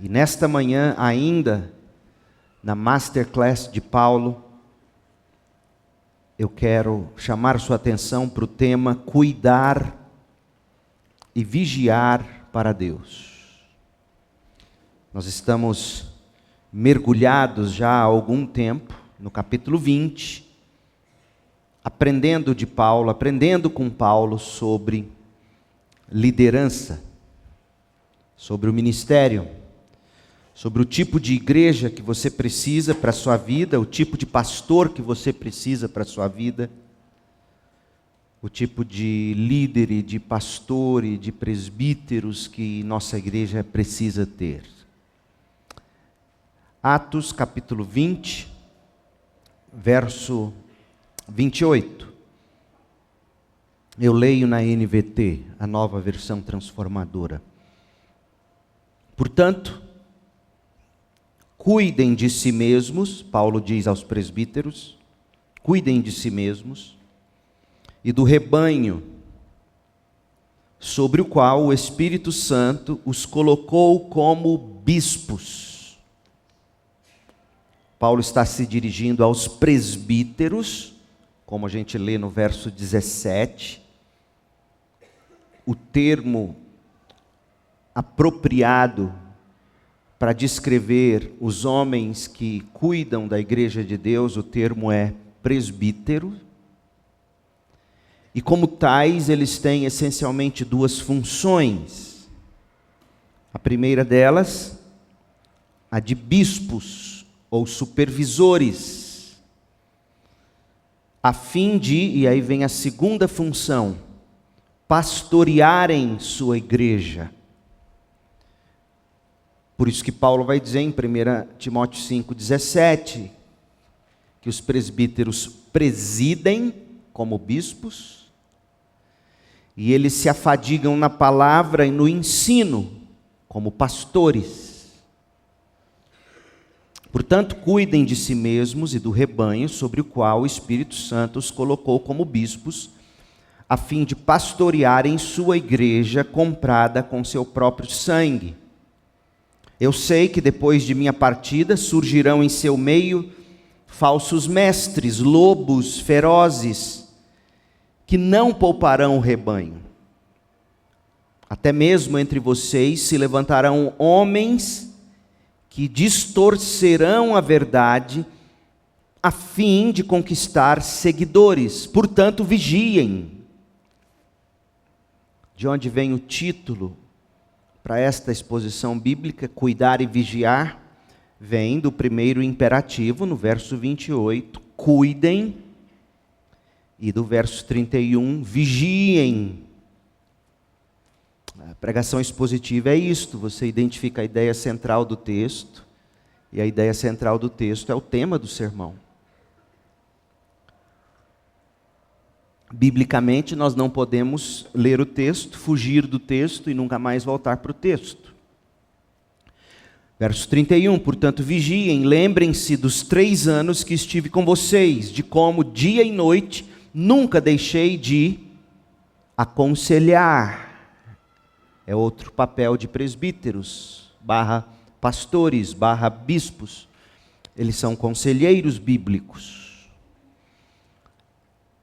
E nesta manhã ainda, na Masterclass de Paulo, eu quero chamar sua atenção para o tema cuidar e vigiar para Deus. Nós estamos mergulhados já há algum tempo no capítulo 20, aprendendo com Paulo sobre liderança, sobre o ministério, sobre o tipo de igreja que você precisa para a sua vida, o tipo de pastor que você precisa para a sua vida, o tipo de líder e de pastor e de presbíteros que nossa igreja precisa ter. Atos capítulo 20, verso 28. Eu leio na NVT, a nova versão transformadora. Portanto, cuidem de si mesmos, Paulo diz aos presbíteros, cuidem de si mesmos e do rebanho sobre o qual o Espírito Santo os colocou como bispos. Paulo está se dirigindo aos presbíteros, como a gente lê no verso 17, o termo apropriado para descrever os homens que cuidam da igreja de Deus, o termo é presbítero. E como tais, eles têm essencialmente duas funções. A primeira delas, a de bispos ou supervisores, a fim de, e aí vem a segunda função, pastorearem sua igreja. Por isso que Paulo vai dizer em 1 Timóteo 5,17, que os presbíteros presidem como bispos, e eles se afadigam na palavra e no ensino, como pastores. Portanto, cuidem de si mesmos e do rebanho sobre o qual o Espírito Santo os colocou como bispos, a fim de pastorearem sua igreja comprada com seu próprio sangue. Eu sei que depois de minha partida surgirão em seu meio falsos mestres, lobos ferozes, que não pouparão o rebanho. Até mesmo entre vocês se levantarão homens que distorcerão a verdade a fim de conquistar seguidores. Portanto, vigiem. De onde vem o título para esta exposição bíblica, cuidar e vigiar, vem do primeiro imperativo, no verso 28, cuidem, e do verso 31, vigiem. A pregação expositiva é isto, você identifica a ideia central do texto, e a ideia central do texto é o tema do sermão. Biblicamente, nós não podemos ler o texto, fugir do texto e nunca mais voltar para o texto. Verso 31, portanto, vigiem, lembrem-se dos 3 anos que estive com vocês, de como dia e noite nunca deixei de aconselhar. É outro papel de presbíteros, pastores, bispos. Eles são conselheiros bíblicos.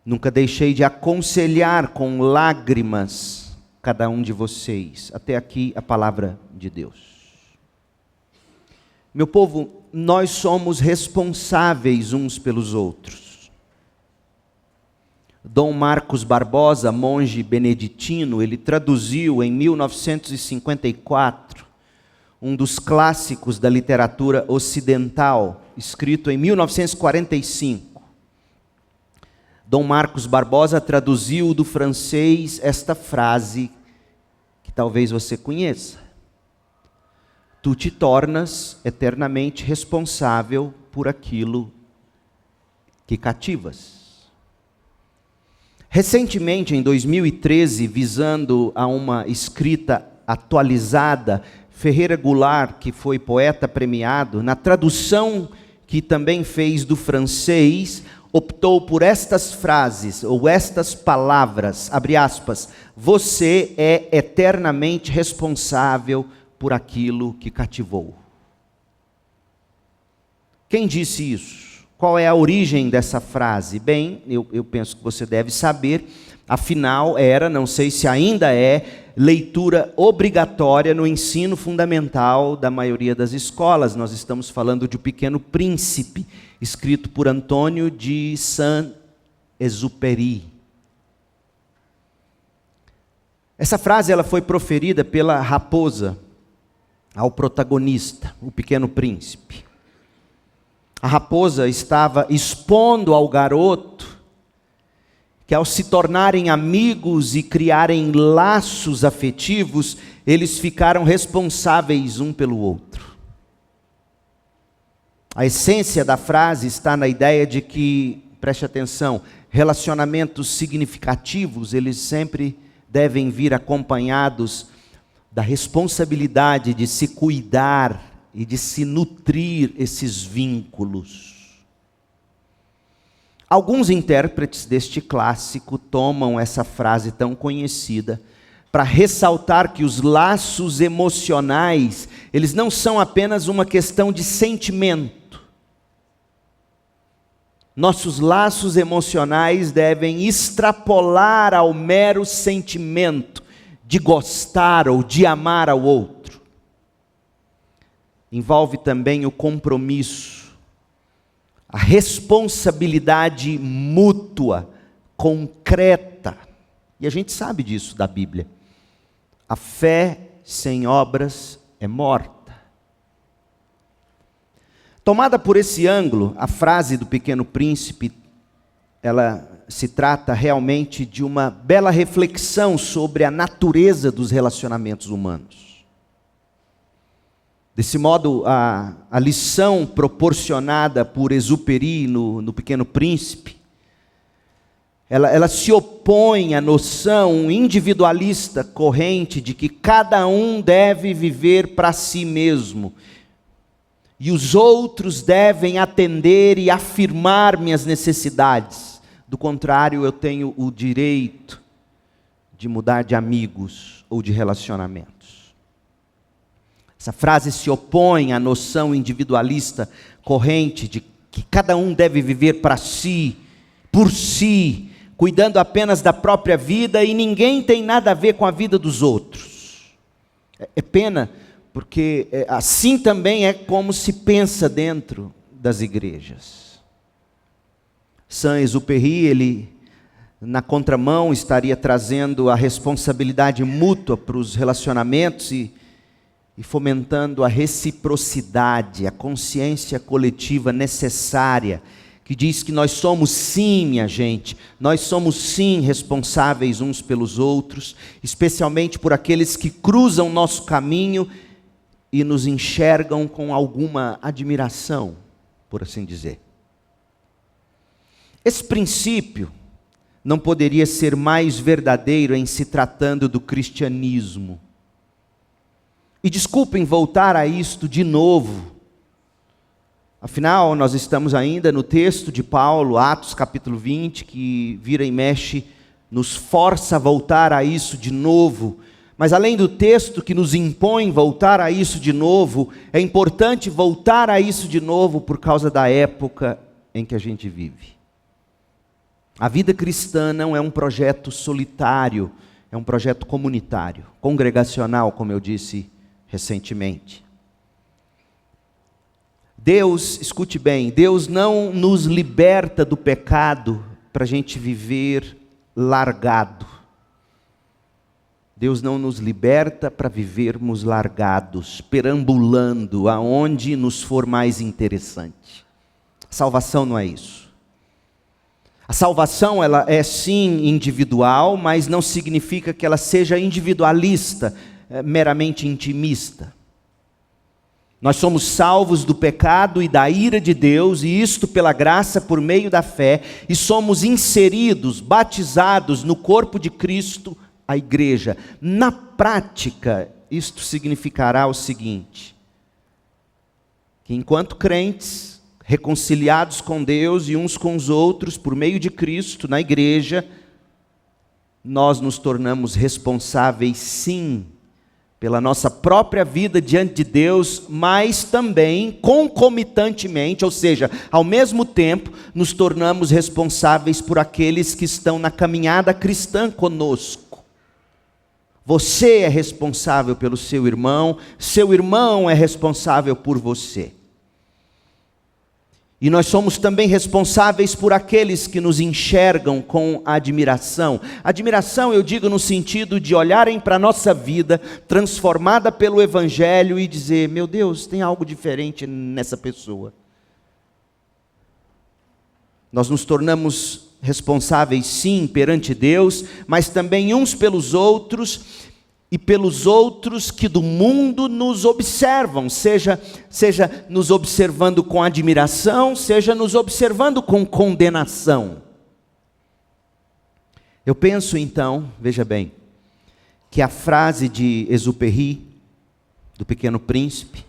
Nunca deixei de aconselhar com lágrimas cada um de vocês. Até aqui a palavra de Deus. Meu povo, nós somos responsáveis uns pelos outros. Dom Marcos Barbosa, monge beneditino, ele traduziu em 1954 um dos clássicos da literatura ocidental, escrito em 1945. Dom Marcos Barbosa traduziu do francês esta frase, que talvez você conheça. Tu te tornas eternamente responsável por aquilo que cativas. Recentemente, em 2013, visando a uma escrita atualizada, Ferreira Goulart, que foi poeta premiado, na tradução que também fez do francês, optou por estas frases, ou estas palavras, abre aspas, você é eternamente responsável por aquilo que cativou. Quem disse isso? Qual é a origem dessa frase? Bem, eu penso que você deve saber, afinal era, não sei se ainda é, leitura obrigatória no ensino fundamental da maioria das escolas. Nós estamos falando de O Pequeno Príncipe, escrito por Antônio de Saint-Exupéry. Essa frase ela foi proferida pela raposa ao protagonista, o Pequeno Príncipe. A raposa estava expondo ao garoto que, ao se tornarem amigos e criarem laços afetivos, eles ficaram responsáveis um pelo outro. A essência da frase está na ideia de que, preste atenção, relacionamentos significativos, eles sempre devem vir acompanhados da responsabilidade de se cuidar e de se nutrir esses vínculos. Alguns intérpretes deste clássico tomam essa frase tão conhecida para ressaltar que os laços emocionais, eles não são apenas uma questão de sentimento. Nossos laços emocionais devem extrapolar ao mero sentimento de gostar ou de amar ao outro. Envolve também o compromisso, a responsabilidade mútua, concreta. E a gente sabe disso da Bíblia. A fé sem obras é morta. Tomada por esse ângulo, a frase do Pequeno Príncipe, ela se trata realmente de uma bela reflexão sobre a natureza dos relacionamentos humanos. Desse modo, a lição proporcionada por Exupéry no Pequeno Príncipe, ela se opõe à noção individualista corrente de que cada um deve viver para si mesmo, e os outros devem atender e afirmar minhas necessidades. Do contrário, eu tenho o direito de mudar de amigos ou de relacionamentos. Essa frase se opõe à noção individualista corrente de que cada um deve viver para si, por si, cuidando apenas da própria vida e ninguém tem nada a ver com a vida dos outros. É pena, porque assim também é como se pensa dentro das igrejas. Saint-Exupéry, ele, na contramão, estaria trazendo a responsabilidade mútua para os relacionamentos e fomentando a reciprocidade, a consciência coletiva necessária, que diz que nós somos sim, minha gente, nós somos sim responsáveis uns pelos outros, especialmente por aqueles que cruzam nosso caminho e nos enxergam com alguma admiração, por assim dizer. Esse princípio não poderia ser mais verdadeiro em se tratando do cristianismo. E desculpem voltar a isto de novo. Afinal, nós estamos ainda no texto de Paulo, Atos capítulo 20, que vira e mexe, nos força a voltar a isso de novo. Mas além do texto que nos impõe voltar a isso de novo, é importante voltar a isso de novo por causa da época em que a gente vive. A vida cristã não é um projeto solitário, é um projeto comunitário, congregacional, como eu disse recentemente. Deus, escute bem, Deus não nos liberta do pecado para a gente viver largado. Deus não nos liberta para vivermos largados, perambulando aonde nos for mais interessante. Salvação não é isso. A salvação, ela é sim individual, mas não significa que ela seja individualista, meramente intimista. Nós somos salvos do pecado e da ira de Deus, e isto pela graça por meio da fé, e somos inseridos, batizados no corpo de Cristo, a igreja. Na prática, isto significará o seguinte: que enquanto crentes, reconciliados com Deus e uns com os outros, por meio de Cristo, na igreja, nós nos tornamos responsáveis sim, pela nossa própria vida diante de Deus, mas também concomitantemente, ou seja, ao mesmo tempo, nos tornamos responsáveis por aqueles que estão na caminhada cristã conosco. Você é responsável pelo seu irmão é responsável por você. E nós somos também responsáveis por aqueles que nos enxergam com admiração. Admiração, eu digo no sentido de olharem para a nossa vida, transformada pelo Evangelho, e dizer: meu Deus, tem algo diferente nessa pessoa. Nós nos tornamos responsáveis, sim, perante Deus, mas também uns pelos outros, e pelos outros que do mundo nos observam, seja nos observando com admiração, seja nos observando com condenação. Eu penso então, veja bem, que a frase de Exupéry, do Pequeno Príncipe,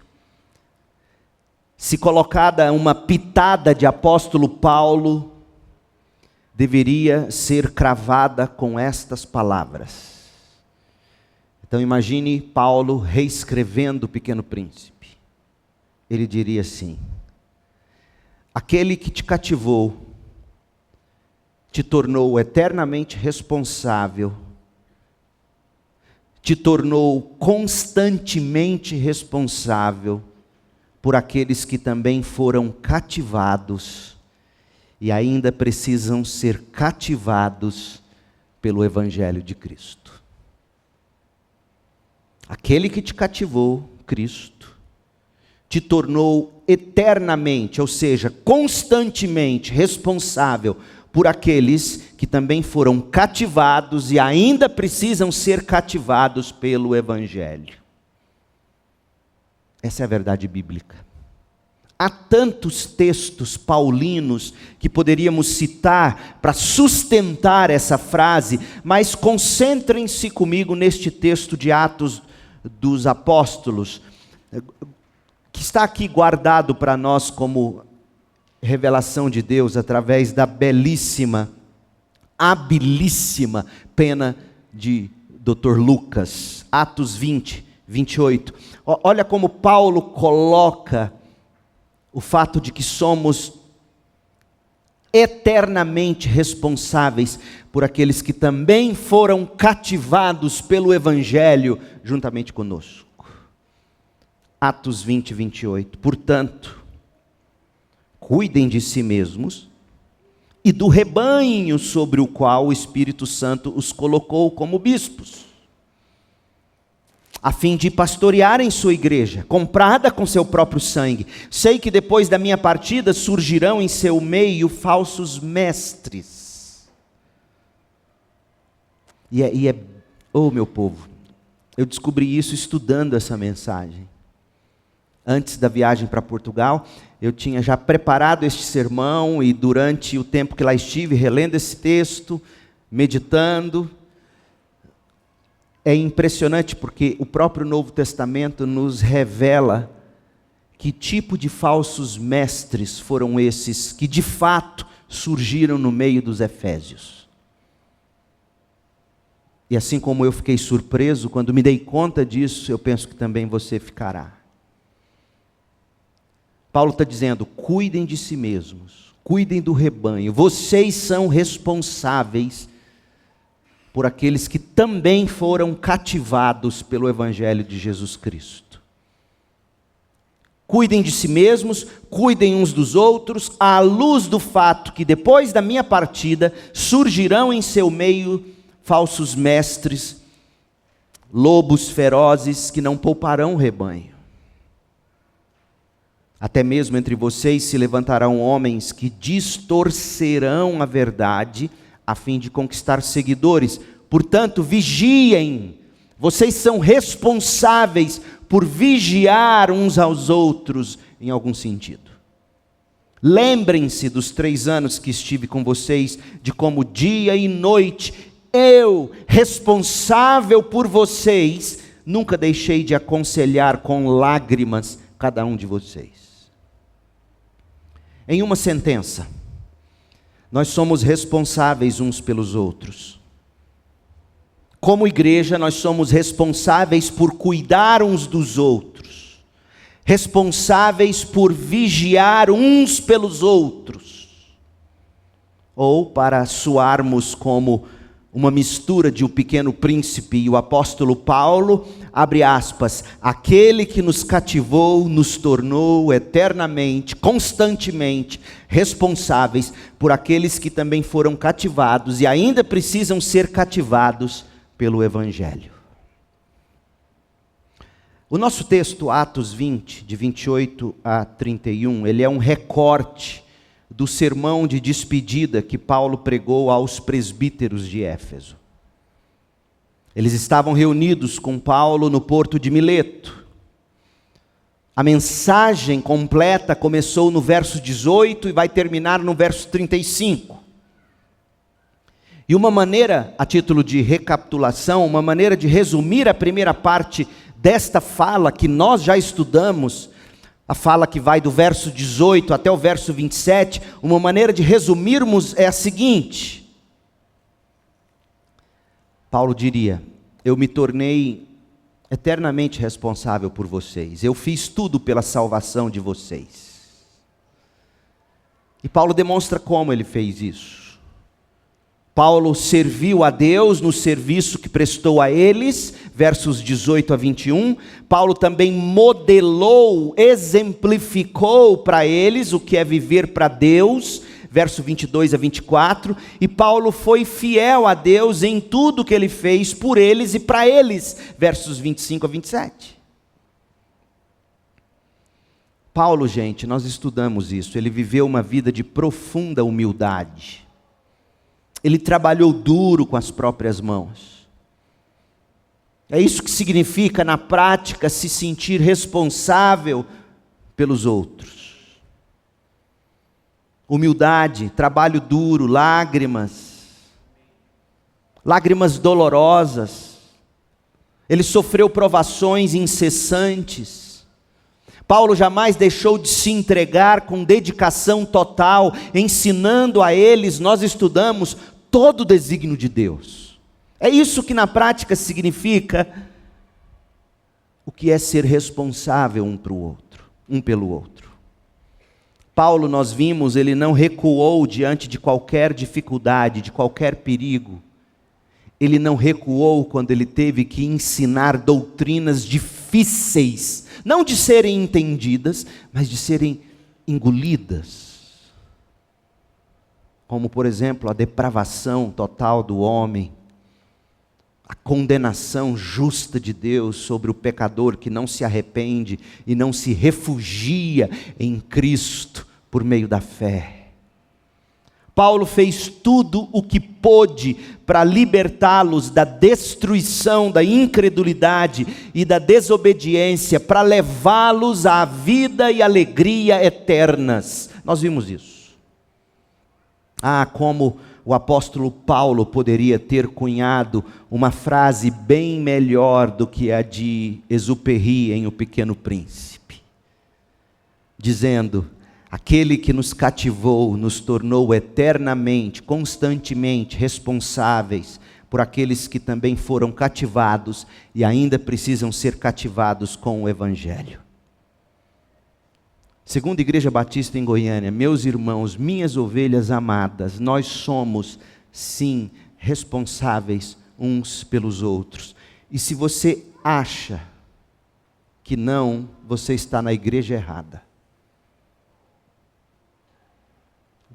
se colocada uma pitada de apóstolo Paulo, deveria ser cravada com estas palavras. Então imagine Paulo reescrevendo o Pequeno Príncipe. Ele diria assim: aquele que te cativou, te tornou eternamente responsável, te tornou constantemente responsável por aqueles que também foram cativados e ainda precisam ser cativados pelo Evangelho de Cristo. Aquele que te cativou, Cristo, te tornou eternamente, ou seja, constantemente responsável por aqueles que também foram cativados e ainda precisam ser cativados pelo Evangelho. Essa é a verdade bíblica. Há tantos textos paulinos que poderíamos citar para sustentar essa frase, mas concentrem-se comigo neste texto de Atos dos Apóstolos, que está aqui guardado para nós como revelação de Deus através da belíssima, habilíssima pena de Dr. Lucas. Atos 20, 28. Olha como Paulo coloca o fato de que somos eternamente responsáveis por aqueles que também foram cativados pelo Evangelho juntamente conosco. Atos 20, 28. Portanto, cuidem de si mesmos e do rebanho sobre o qual o Espírito Santo os colocou como bispos, a fim de pastorearem sua igreja, comprada com seu próprio sangue. Sei que depois da minha partida surgirão em seu meio falsos mestres. Oh meu povo, eu descobri isso estudando essa mensagem. Antes da viagem para Portugal, eu tinha já preparado este sermão e durante o tempo que lá estive, relendo esse texto, meditando. É impressionante porque o próprio Novo Testamento nos revela que tipo de falsos mestres foram esses que de fato surgiram no meio dos efésios. E assim como eu fiquei surpreso quando me dei conta disso, eu penso que também você ficará. Paulo está dizendo: cuidem de si mesmos, cuidem do rebanho, vocês são responsáveis por aqueles que também foram cativados pelo Evangelho de Jesus Cristo. Cuidem de si mesmos, cuidem uns dos outros, à luz do fato que depois da minha partida surgirão em seu meio falsos mestres, lobos ferozes que não pouparão o rebanho. Até mesmo entre vocês se levantarão homens que distorcerão a verdade a fim de conquistar seguidores. Portanto, vigiem. Vocês são responsáveis por vigiar uns aos outros em algum sentido. Lembrem-se dos 3 anos que estive com vocês, de como dia e noite eu, responsável por vocês, nunca deixei de aconselhar com lágrimas cada um de vocês. Em uma sentença, nós somos responsáveis uns pelos outros. Como igreja, nós somos responsáveis por cuidar uns dos outros, responsáveis por vigiar uns pelos outros, ou para soarmos como uma mistura de O Pequeno Príncipe e o apóstolo Paulo, abre aspas, aquele que nos cativou, nos tornou eternamente, constantemente responsáveis por aqueles que também foram cativados e ainda precisam ser cativados pelo Evangelho. O nosso texto, Atos 20, de 28 a 31, ele é um recorte do sermão de despedida que Paulo pregou aos presbíteros de Éfeso. Eles estavam reunidos com Paulo no porto de Mileto. A mensagem completa começou no verso 18 e vai terminar no verso 35. E uma maneira, a título de recapitulação, uma maneira de resumir a primeira parte desta fala que nós já estudamos, a fala que vai do verso 18 até o verso 27, uma maneira de resumirmos é a seguinte. Paulo diria, eu me tornei eternamente responsável por vocês, eu fiz tudo pela salvação de vocês. E Paulo demonstra como ele fez isso. Paulo serviu a Deus no serviço que prestou a eles, versos 18 a 21. Paulo também modelou, exemplificou para eles o que é viver para Deus, verso 22 a 24. E Paulo foi fiel a Deus em tudo que ele fez por eles e para eles, versos 25 a 27. Paulo, gente, nós estudamos isso, ele viveu uma vida de profunda humildade. Ele trabalhou duro com as próprias mãos. É isso que significa, na prática, se sentir responsável pelos outros. Humildade, trabalho duro, lágrimas dolorosas. Ele sofreu provações incessantes. Paulo jamais deixou de se entregar com dedicação total, ensinando a eles, nós estudamos, todo o desígnio de Deus. É isso que na prática significa o que é ser responsável um pelo outro. Paulo, nós vimos, ele não recuou diante de qualquer dificuldade, de qualquer perigo. Ele não recuou quando ele teve que ensinar doutrinas difíceis, não de serem entendidas, mas de serem engolidas. Como, por exemplo, a depravação total do homem, a condenação justa de Deus sobre o pecador que não se arrepende e não se refugia em Cristo por meio da fé. Paulo fez tudo o que pôde para libertá-los da destruição, da incredulidade e da desobediência, para levá-los à vida e alegria eternas. Nós vimos isso. Como o apóstolo Paulo poderia ter cunhado uma frase bem melhor do que a de Exupéry em O Pequeno Príncipe, dizendo: aquele que nos cativou, nos tornou eternamente, constantemente responsáveis por aqueles que também foram cativados e ainda precisam ser cativados com o Evangelho. Segunda Igreja Batista em Goiânia, meus irmãos, minhas ovelhas amadas, nós somos, sim, responsáveis uns pelos outros. E se você acha que não, você está na igreja errada.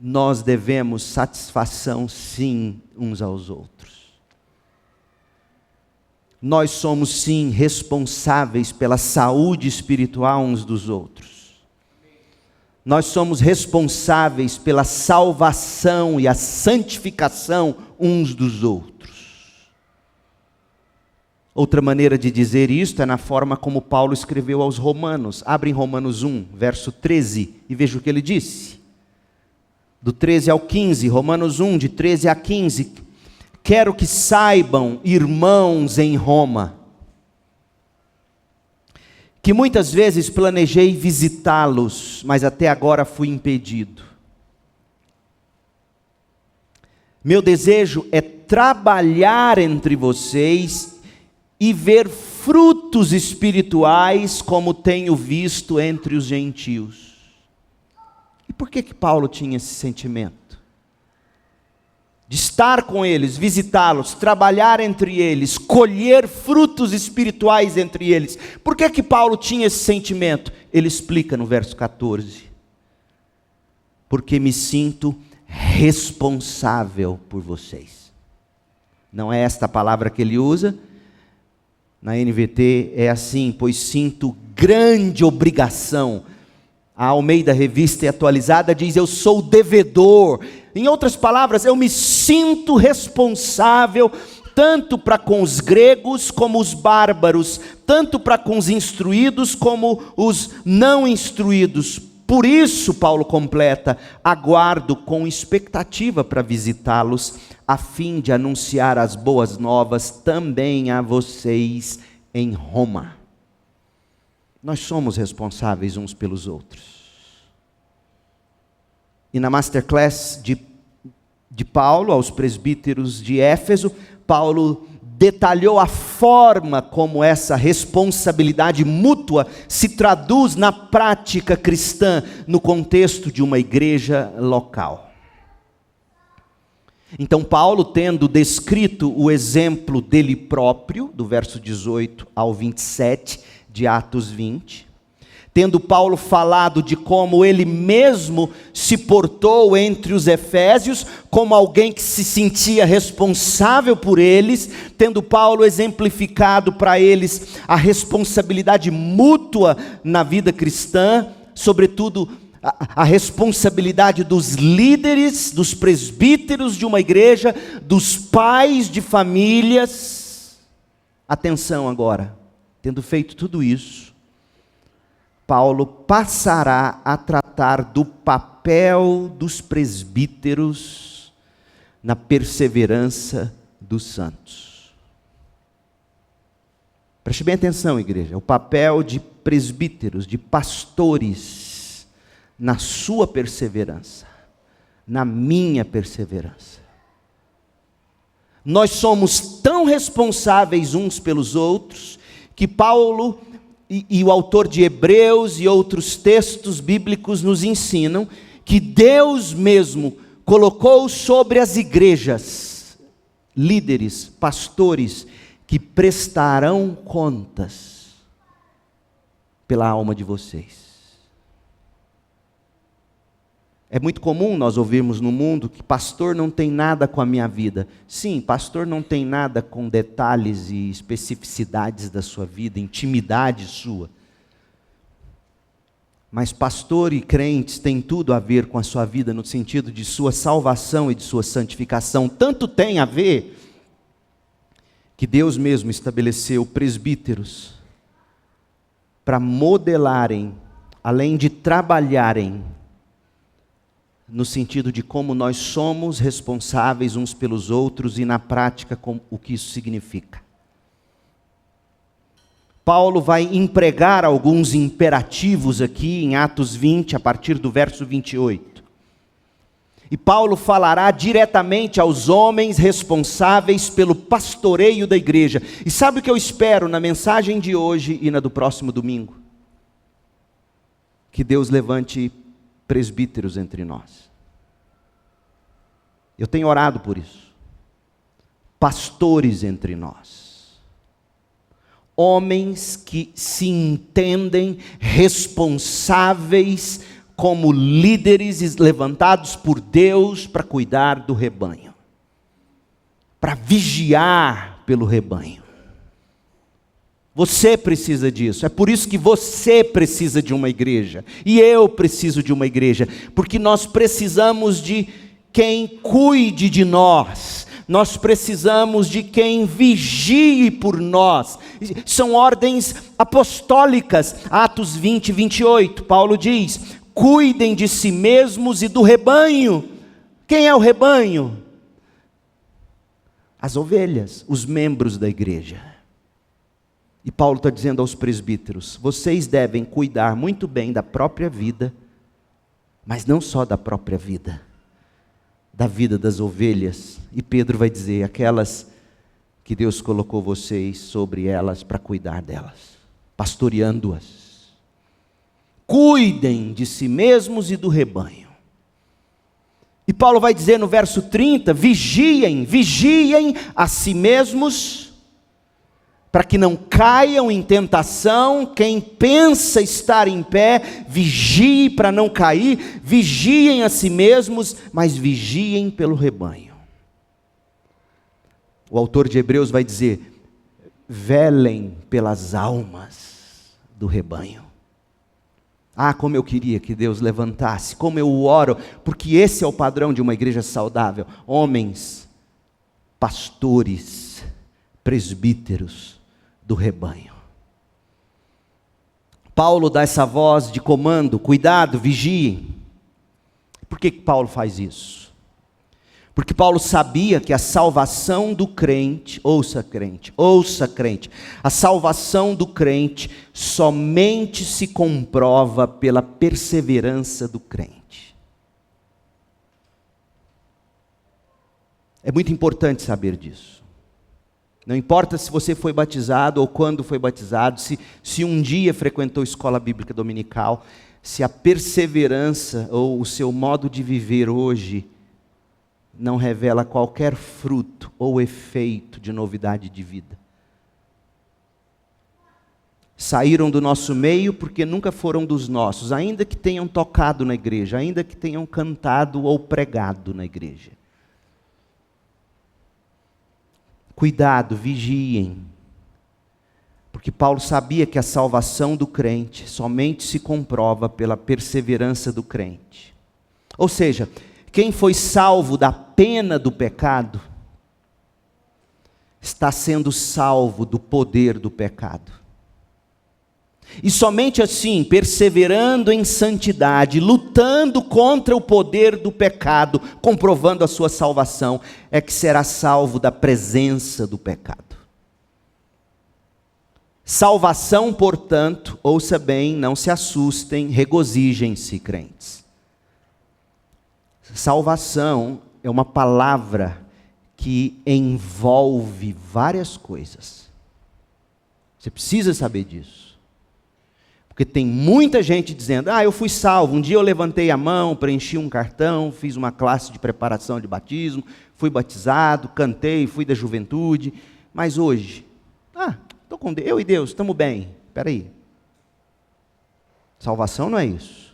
Nós devemos satisfação, sim, uns aos outros. Nós somos, sim, responsáveis pela saúde espiritual uns dos outros. Nós somos responsáveis pela salvação e a santificação uns dos outros. Outra maneira de dizer isto é na forma como Paulo escreveu aos Romanos. Abre em Romanos 1, verso 13, e veja o que ele disse. Do 13 ao 15, Romanos 1, de 13 a 15. Quero que saibam, irmãos em Roma, que muitas vezes planejei visitá-los, mas até agora fui impedido. Meu desejo é trabalhar entre vocês e ver frutos espirituais como tenho visto entre os gentios. E por que Paulo tinha esse sentimento? De estar com eles, visitá-los, trabalhar entre eles, colher frutos espirituais entre eles. Por que Paulo tinha esse sentimento? Ele explica no verso 14. Porque me sinto responsável por vocês. Não é esta a palavra que ele usa? Na NVT é assim: pois sinto grande obrigação. A Almeida Revista e Atualizada diz: eu sou devedor. Em outras palavras, eu me sinto responsável tanto para com os gregos como os bárbaros, tanto para com os instruídos como os não instruídos. Por isso, Paulo completa, aguardo com expectativa para visitá-los, a fim de anunciar as boas novas também a vocês em Roma. Nós somos responsáveis uns pelos outros. E na masterclass de Paulo aos presbíteros de Éfeso, Paulo detalhou a forma como essa responsabilidade mútua se traduz na prática cristã, no contexto de uma igreja local. Então Paulo, tendo descrito o exemplo dele próprio, do verso 18 ao 27 de Atos 20, tendo Paulo falado de como ele mesmo se portou entre os efésios, como alguém que se sentia responsável por eles, tendo Paulo exemplificado para eles a responsabilidade mútua na vida cristã, sobretudo a responsabilidade dos líderes, dos presbíteros de uma igreja, dos pais de famílias. Atenção agora, tendo feito tudo isso, Paulo passará a tratar do papel dos presbíteros na perseverança dos santos. Preste bem atenção, igreja, o papel de presbíteros, de pastores, na sua perseverança, na minha perseverança. Nós somos tão responsáveis uns pelos outros, que Paulo e o autor de Hebreus e outros textos bíblicos nos ensinam que Deus mesmo colocou sobre as igrejas líderes, pastores, que prestarão contas pela alma de vocês. É muito comum nós ouvirmos no mundo que pastor não tem nada com a minha vida. Sim, pastor não tem nada com detalhes e especificidades da sua vida, intimidade sua. Mas pastor e crentes têm tudo a ver com a sua vida no sentido de sua salvação e de sua santificação. Tanto tem a ver que Deus mesmo estabeleceu presbíteros para modelarem, além de trabalharem, no sentido de como nós somos responsáveis uns pelos outros e na prática o que isso significa. Paulo vai empregar alguns imperativos aqui em Atos 20, a partir do verso 28. E Paulo falará diretamente aos homens responsáveis pelo pastoreio da igreja. E sabe o que eu espero na mensagem de hoje e na do próximo domingo? Que Deus levante presbíteros entre nós. Eu tenho orado por isso. Pastores entre nós. Homens que se entendem responsáveis como líderes levantados por Deus para cuidar do rebanho, para vigiar pelo rebanho. Você precisa disso, é por isso que você precisa de uma igreja, e eu preciso de uma igreja, porque nós precisamos de quem cuide de nós, nós precisamos de quem vigie por nós. São ordens apostólicas. Atos 20, 28, Paulo diz: cuidem de si mesmos e do rebanho. Quem é o rebanho? As ovelhas, os membros da igreja. E Paulo está dizendo aos presbíteros: vocês devem cuidar muito bem da própria vida, mas não só da própria vida, da vida das ovelhas. E Pedro vai dizer: aquelas que Deus colocou vocês sobre elas para cuidar delas, pastoreando-as. Cuidem de si mesmos e do rebanho. E Paulo vai dizer no verso 30, vigiem a si mesmos, para que não caiam em tentação. Quem pensa estar em pé, vigie para não cair, vigiem a si mesmos, mas vigiem pelo rebanho. O autor de Hebreus vai dizer: velem pelas almas do rebanho. Ah, como eu queria que Deus levantasse, como eu oro, porque esse é o padrão de uma igreja saudável. Homens, pastores, presbíteros do rebanho. Paulo dá essa voz de comando: cuidado, vigiem. Por que Paulo faz isso? Porque Paulo sabia que a salvação do crente, ouça crente, a salvação do crente somente se comprova pela perseverança do crente. É muito importante saber disso. Não importa se você foi batizado ou quando foi batizado, se um dia frequentou escola bíblica dominical, se a perseverança ou o seu modo de viver hoje não revela qualquer fruto ou efeito de novidade de vida. Saíram do nosso meio porque nunca foram dos nossos, ainda que tenham tocado na igreja, ainda que tenham cantado ou pregado na igreja. Cuidado, vigiem. Porque Paulo sabia que a salvação do crente somente se comprova pela perseverança do crente. Ou seja, quem foi salvo da pena do pecado, está sendo salvo do poder do pecado. E somente assim, perseverando em santidade, lutando contra o poder do pecado, comprovando a sua salvação, é que será salvo da presença do pecado. Salvação, portanto, ouça bem, não se assustem, regozijem-se, crentes. Salvação é uma palavra que envolve várias coisas. Você precisa saber disso. Porque tem muita gente dizendo: eu fui salvo, um dia eu levantei a mão, preenchi um cartão, fiz uma classe de preparação de batismo, fui batizado, cantei, fui da juventude, mas hoje, estou com Deus, eu e Deus, estamos bem. Espera aí. Salvação não é isso.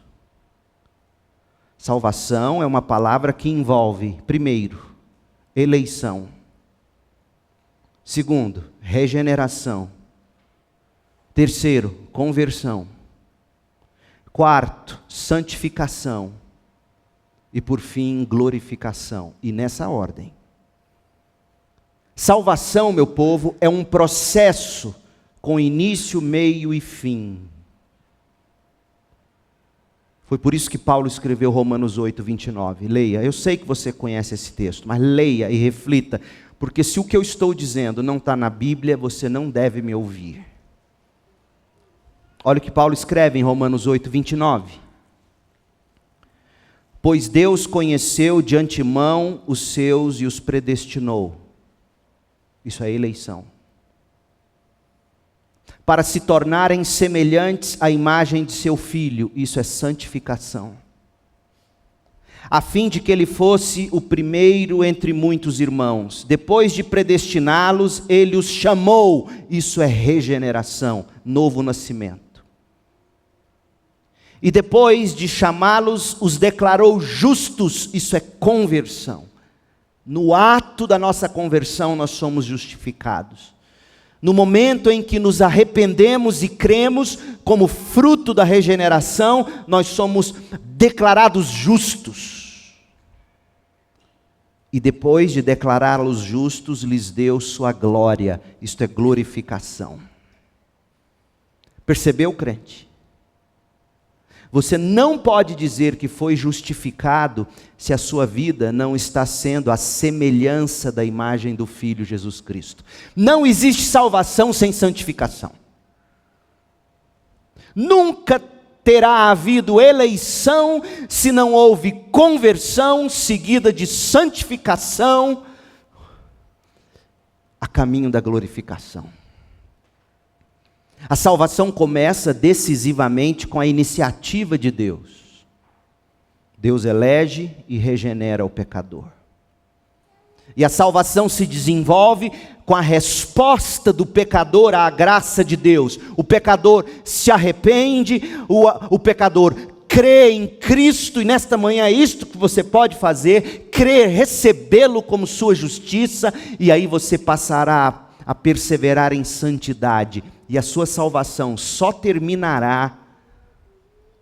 Salvação é uma palavra que envolve, primeiro, eleição. Segundo, regeneração. Terceiro, conversão. Quarto, santificação. E por fim, glorificação. E nessa ordem. Salvação, meu povo, é um processo com início, meio e fim. Foi por isso que Paulo escreveu Romanos 8, 29. Leia, eu sei que você conhece esse texto, mas leia e reflita, porque se o que eu estou dizendo não está na Bíblia, você não deve me ouvir. Olha o que Paulo escreve em Romanos 8, 29. Pois Deus conheceu de antemão os seus e os predestinou. Isso é eleição. Para se tornarem semelhantes à imagem de seu Filho, isso é santificação. A fim de que ele fosse o primeiro entre muitos irmãos. Depois de predestiná-los, ele os chamou, isso é regeneração, novo nascimento. E depois de chamá-los, os declarou justos, isso é conversão. No ato da nossa conversão, nós somos justificados. No momento em que nos arrependemos e cremos, como fruto da regeneração, nós somos declarados justos. E depois de declará-los justos, lhes deu sua glória, isto é glorificação. Percebeu, crente? Você não pode dizer que foi justificado se a sua vida não está sendo a semelhança da imagem do Filho Jesus Cristo. Não existe salvação sem santificação. Nunca terá havido eleição se não houve conversão seguida de santificação a caminho da glorificação. A salvação começa decisivamente com a iniciativa de Deus. Deus elege e regenera o pecador. E a salvação se desenvolve com a resposta do pecador à graça de Deus. O pecador se arrepende, o pecador crê em Cristo, e nesta manhã é isto que você pode fazer: crer, recebê-lo como sua justiça, e aí você passará a perseverar em santidade, e a sua salvação só terminará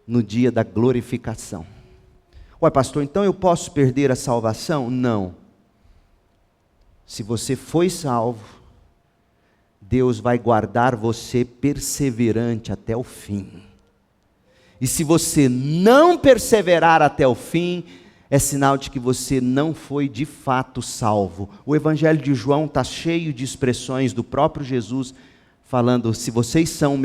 no dia da glorificação. Ué, pastor, então eu posso perder a salvação? Não. Se você foi salvo, Deus vai guardar você perseverante até o fim. E se você não perseverar até o fim, é sinal de que você não foi de fato salvo. O Evangelho de João está cheio de expressões do próprio Jesus, falando: se vocês são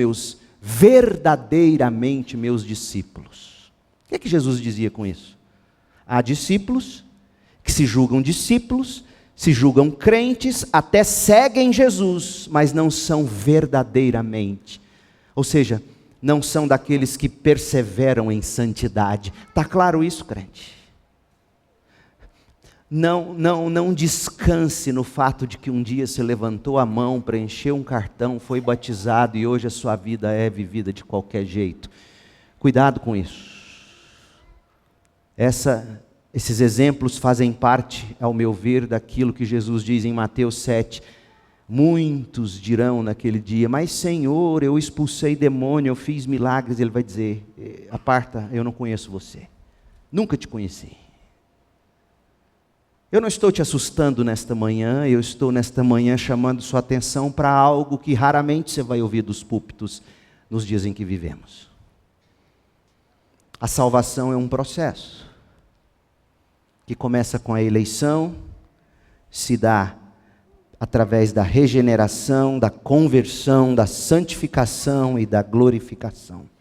verdadeiramente meus discípulos. O que é que Jesus dizia com isso? Há discípulos que se julgam discípulos, se julgam crentes, até seguem Jesus, mas não são verdadeiramente. Ou seja, não são daqueles que perseveram em santidade. Está claro isso, crente? Não descanse no fato de que um dia você levantou a mão, preencheu um cartão, foi batizado e hoje a sua vida é vivida de qualquer jeito. Cuidado com isso. Esses exemplos fazem parte, ao meu ver, daquilo que Jesus diz em Mateus 7. Muitos dirão naquele dia: mas Senhor, eu expulsei demônio, eu fiz milagres. Ele vai dizer: aparta, eu não conheço você, nunca te conheci. Eu não estou te assustando nesta manhã, eu estou nesta manhã chamando sua atenção para algo que raramente você vai ouvir dos púlpitos nos dias em que vivemos. A salvação é um processo que começa com a eleição, se dá através da regeneração, da conversão, da santificação e da glorificação.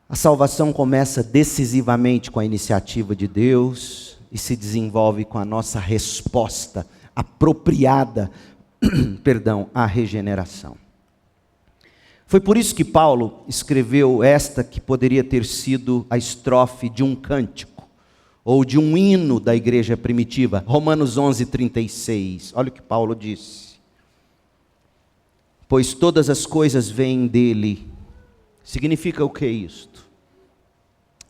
A salvação começa decisivamente com a iniciativa de Deus e se desenvolve com a nossa resposta apropriada, à regeneração. Foi por isso que Paulo escreveu esta que poderia ter sido a estrofe de um cântico, ou de um hino da igreja primitiva, Romanos 11:36. Olha o que Paulo disse: pois todas as coisas vêm dele. Significa o que é isto?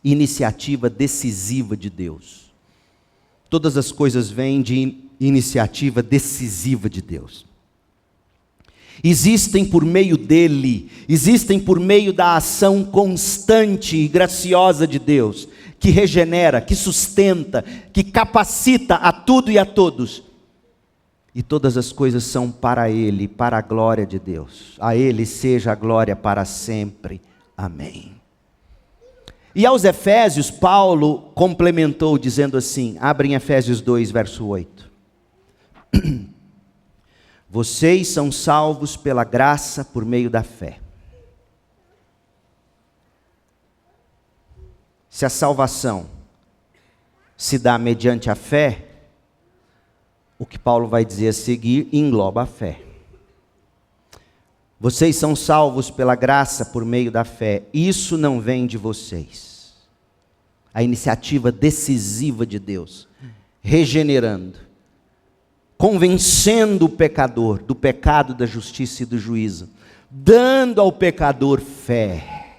Iniciativa decisiva de Deus. Todas as coisas vêm de iniciativa decisiva de Deus. Existem por meio dele, existem por meio da ação constante e graciosa de Deus, que regenera, que sustenta, que capacita a tudo e a todos. E todas as coisas são para ele, para a glória de Deus. A ele seja a glória para sempre. Amém. E aos Efésios, Paulo complementou dizendo assim, abre em Efésios 2, verso 8. Vocês são salvos pela graça por meio da fé. Se a salvação se dá mediante a fé, o que Paulo vai dizer a seguir engloba a fé. Vocês são salvos pela graça por meio da fé. Isso não vem de vocês. A iniciativa decisiva de Deus, regenerando, convencendo o pecador do pecado, da justiça e do juízo, dando ao pecador fé.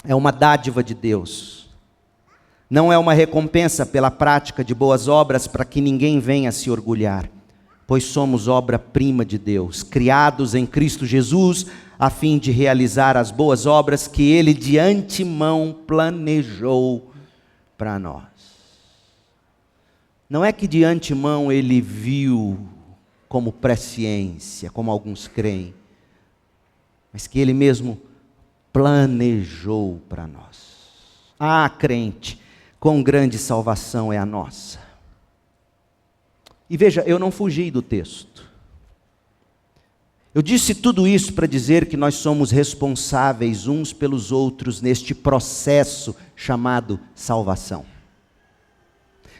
É uma dádiva de Deus. Não é uma recompensa pela prática de boas obras para que ninguém venha se orgulhar, pois somos obra-prima de Deus, criados em Cristo Jesus, a fim de realizar as boas obras que Ele de antemão planejou para nós. Não é que de antemão Ele viu como presciência, como alguns creem, mas que Ele mesmo planejou para nós. Ah, crente, quão grande salvação é a nossa. E veja, eu não fugi do texto. Eu disse tudo isso para dizer que nós somos responsáveis uns pelos outros neste processo chamado salvação.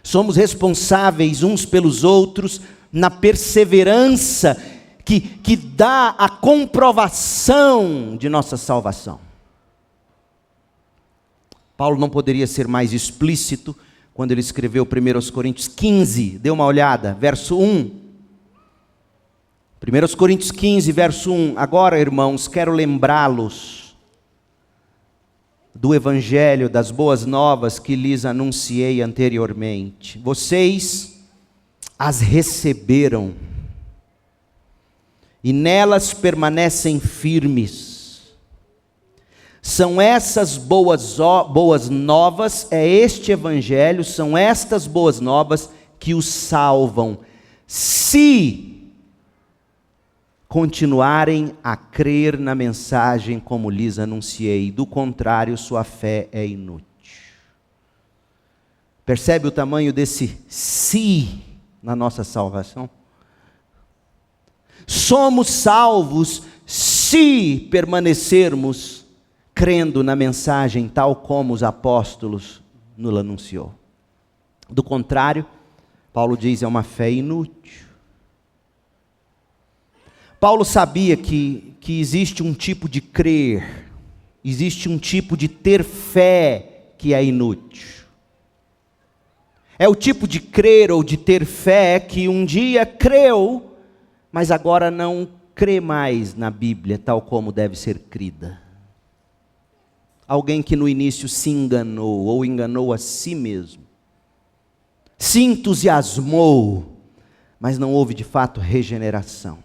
Somos responsáveis uns pelos outros na perseverança que dá a comprovação de nossa salvação. Paulo não poderia ser mais explícito quando ele escreveu 1 Coríntios 15, dê uma olhada, verso 1. 1 Coríntios 15, verso 1. Agora, irmãos, quero lembrá-los do evangelho, das boas novas que lhes anunciei anteriormente. Vocês as receberam e nelas permanecem firmes. São essas boas novas, é este evangelho, são estas boas novas que os salvam, se continuarem a crer na mensagem como lhes anunciei. Do contrário, sua fé é inútil. Percebe o tamanho desse se na nossa salvação? Somos salvos se permanecermos crendo na mensagem tal como os apóstolos nos anunciou. Do contrário, Paulo diz, é uma fé inútil. Paulo sabia que existe um tipo de crer, existe um tipo de ter fé que é inútil. É o tipo de crer ou de ter fé que um dia creu, mas agora não crê mais na Bíblia tal como deve ser crida. Alguém que no início se enganou ou enganou a si mesmo, se entusiasmou, mas não houve de fato regeneração.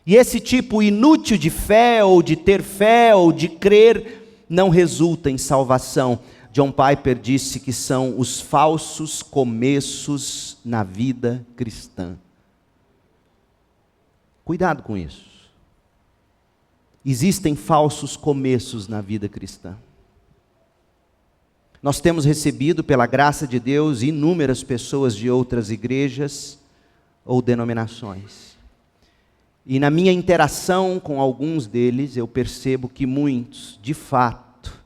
E esse tipo inútil de fé, ou de ter fé, ou de crer, não resulta em salvação. John Piper disse que são os falsos começos na vida cristã. Cuidado com isso. Existem falsos começos na vida cristã. Nós temos recebido, pela graça de Deus, inúmeras pessoas de outras igrejas ou denominações. E na minha interação com alguns deles, eu percebo que muitos, de fato,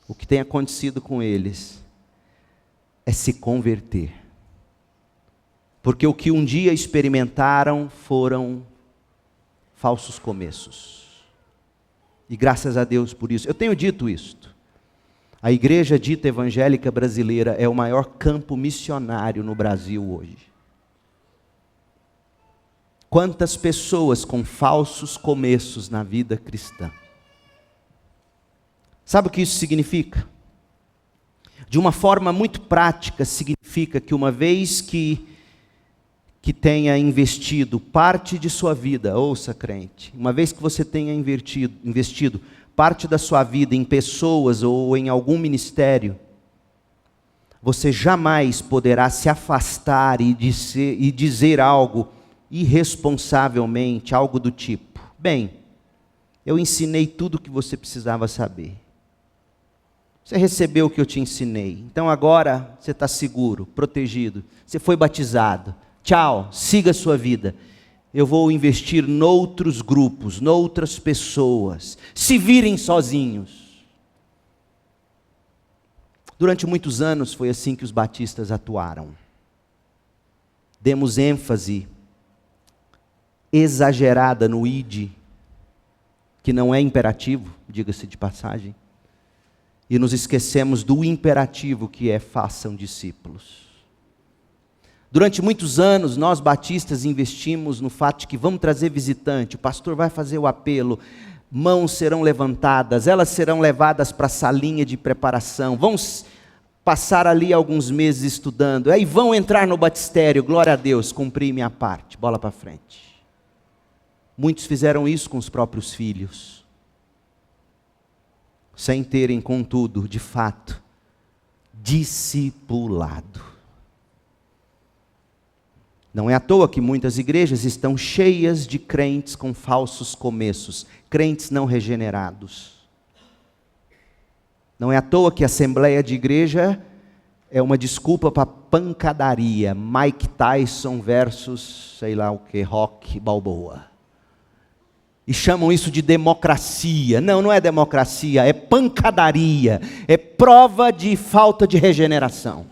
o que tem acontecido com eles é se converter. Porque o que um dia experimentaram foram falsos começos. E graças a Deus por isso. Eu tenho dito isto. A igreja dita evangélica brasileira é o maior campo missionário no Brasil hoje. Quantas pessoas com falsos começos na vida cristã. Sabe o que isso significa? De uma forma muito prática, significa que uma vez que tenha investido parte de sua vida, ouça crente, uma vez que você tenha investido parte da sua vida em pessoas ou em algum ministério, você jamais poderá se afastar e dizer algo irresponsavelmente, algo do tipo, bem, eu ensinei tudo o que você precisava saber. Você recebeu o que eu te ensinei, então agora você está seguro, protegido, você foi batizado. Tchau, siga a sua vida. Eu vou investir noutros grupos, noutras pessoas. Se virem sozinhos. Durante muitos anos foi assim que os batistas atuaram. Demos ênfase exagerada no id, que não é imperativo, diga-se de passagem, e nos esquecemos do imperativo que é façam discípulos. Durante muitos anos, nós batistas investimos no fato de que vamos trazer visitante, o pastor vai fazer o apelo, mãos serão levantadas, elas serão levadas para a salinha de preparação, vão passar ali alguns meses estudando, aí vão entrar no batistério, glória a Deus, cumpri minha parte, bola para frente. Muitos fizeram isso com os próprios filhos, sem terem, contudo, de fato, discipulado. Não é à toa que muitas igrejas estão cheias de crentes com falsos começos, crentes não regenerados. Não é à toa que a assembleia de igreja é uma desculpa para pancadaria, Mike Tyson versus, sei lá o que, Rock Balboa. E chamam isso de democracia. Não, não é democracia, é pancadaria, é prova de falta de regeneração.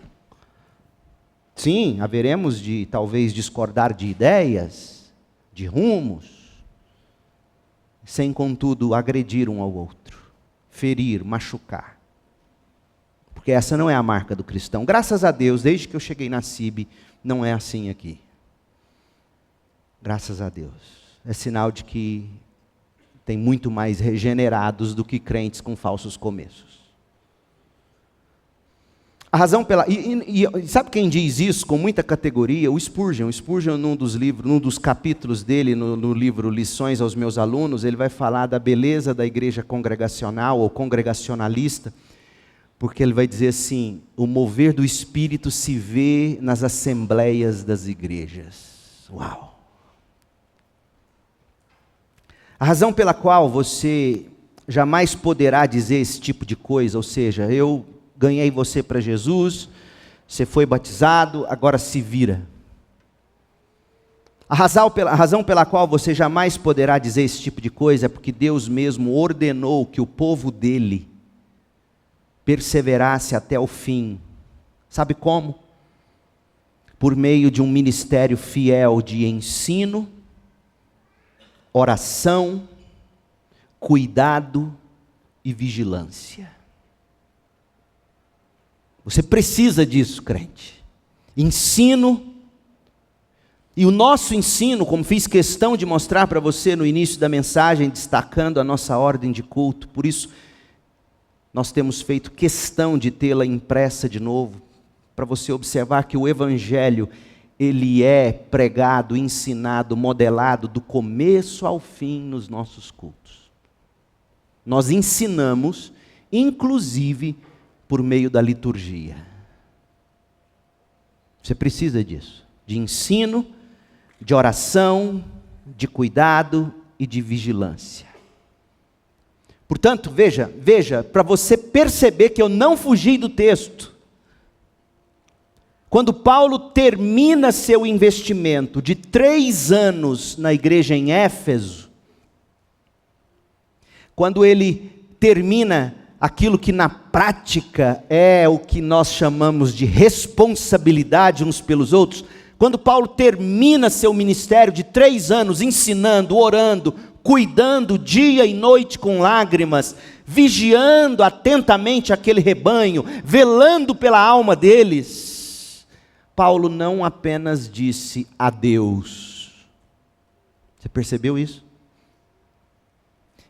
Sim, haveremos de talvez discordar de ideias, de rumos, sem contudo agredir um ao outro, ferir, machucar. Porque essa não é a marca do cristão. Graças a Deus, desde que eu cheguei na CIB, não é assim aqui. Graças a Deus. É sinal de que tem muito mais regenerados do que crentes com falsos começos. A razão pela... E sabe quem diz isso com muita categoria? O Spurgeon. O Spurgeon, num dos capítulos dele, no livro Lições aos Meus Alunos, ele vai falar da beleza da igreja congregacional ou congregacionalista, porque ele vai dizer assim: o mover do Espírito se vê nas assembleias das igrejas. Uau! A razão pela qual você jamais poderá dizer esse tipo de coisa, ou seja, eu ganhei você para Jesus, você foi batizado, agora se vira. A razão pela qual você jamais poderá dizer esse tipo de coisa é porque Deus mesmo ordenou que o povo dele perseverasse até o fim. Sabe como? Por meio de um ministério fiel de ensino, oração, cuidado e vigilância. Você precisa disso, crente. Ensino. E o nosso ensino, como fiz questão de mostrar para você no início da mensagem, destacando a nossa ordem de culto, por isso nós temos feito questão de tê-la impressa de novo, para você observar que o Evangelho, ele é pregado, ensinado, modelado do começo ao fim nos nossos cultos. Nós ensinamos, inclusive, por meio da liturgia. Você precisa disso, de ensino, de oração, de cuidado e de vigilância. Portanto, veja, para você perceber que eu não fugi do texto. Quando Paulo termina seu investimento de 3 anos na igreja em Éfeso, quando ele termina aquilo que na prática é o que nós chamamos de responsabilidade uns pelos outros, quando Paulo termina seu ministério de 3 anos ensinando, orando, cuidando dia e noite com lágrimas, vigiando atentamente aquele rebanho, velando pela alma deles, Paulo não apenas disse adeus. Você percebeu isso?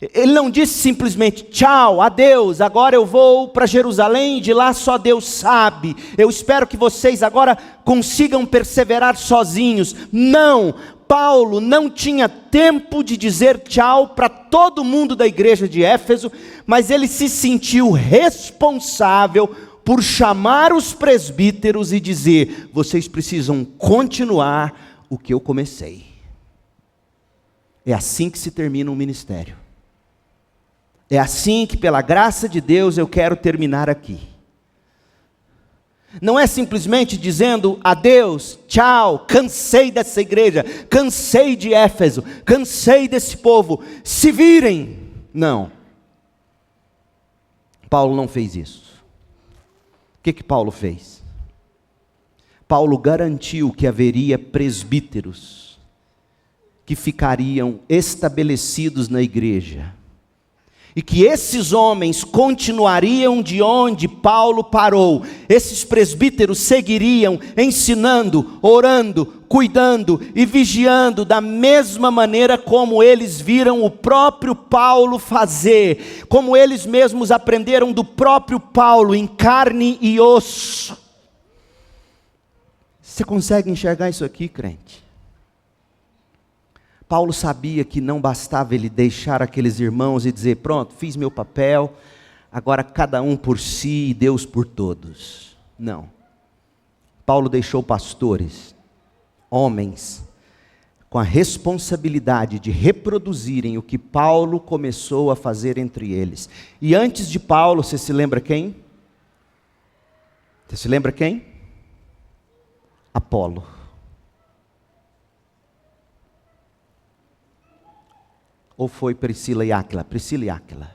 Ele não disse simplesmente tchau, adeus, agora eu vou para Jerusalém, de lá só Deus sabe, eu espero que vocês agora consigam perseverar sozinhos. Não, Paulo não tinha tempo de dizer tchau para todo mundo da igreja de Éfeso, mas ele se sentiu responsável por chamar os presbíteros e dizer: vocês precisam continuar o que eu comecei. É assim que se termina um ministério. É assim que, pela graça de Deus, eu quero terminar aqui. Não é simplesmente dizendo adeus, tchau, cansei dessa igreja, cansei de Éfeso, cansei desse povo, se virem. Não. Paulo não fez isso. O que Paulo fez? Paulo garantiu que haveria presbíteros que ficariam estabelecidos na igreja. E que esses homens continuariam de onde Paulo parou. Esses presbíteros seguiriam ensinando, orando, cuidando e vigiando da mesma maneira como eles viram o próprio Paulo fazer, como eles mesmos aprenderam do próprio Paulo em carne e osso. Você consegue enxergar isso aqui, crente? Paulo sabia que não bastava ele deixar aqueles irmãos e dizer: pronto, fiz meu papel, agora cada um por si e Deus por todos. Não. Paulo deixou pastores, homens, com a responsabilidade de reproduzirem o que Paulo começou a fazer entre eles. E antes de Paulo, você se lembra quem? Você se lembra quem? Apolo. Ou foi Priscila e Áquila? Priscila e Áquila,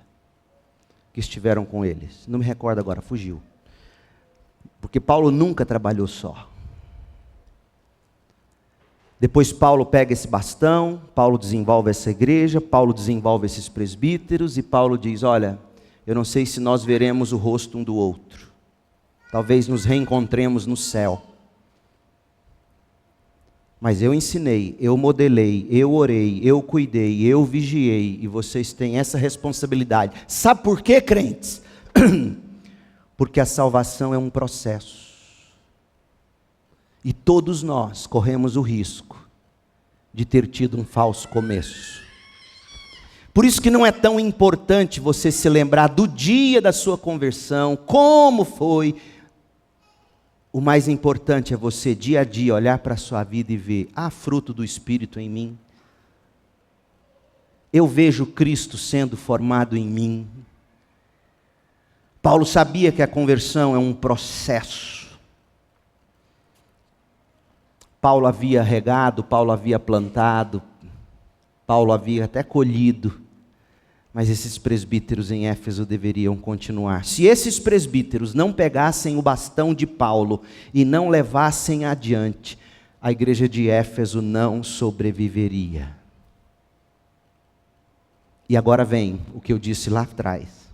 que estiveram com eles. Não me recordo agora, fugiu. Porque Paulo nunca trabalhou só. Depois Paulo pega esse bastão, Paulo desenvolve essa igreja, Paulo desenvolve esses presbíteros, e Paulo diz, olha, eu não sei se nós veremos o rosto um do outro. Talvez nos reencontremos no céu. Mas eu ensinei, eu modelei, eu orei, eu cuidei, eu vigiei, e vocês têm essa responsabilidade. Sabe por quê, crentes? Porque a salvação é um processo. E todos nós corremos o risco de ter tido um falso começo. Por isso que não é tão importante você se lembrar do dia da sua conversão, como foi. O mais importante é você, dia a dia, olhar para a sua vida e ver, há fruto do Espírito em mim. Eu vejo Cristo sendo formado em mim. Paulo sabia que a conversão é um processo. Paulo havia regado, Paulo havia plantado, Paulo havia até colhido, mas esses presbíteros em Éfeso deveriam continuar. Se esses presbíteros não pegassem o bastão de Paulo e não levassem adiante, a igreja de Éfeso não sobreviveria. E agora vem o que eu disse lá atrás.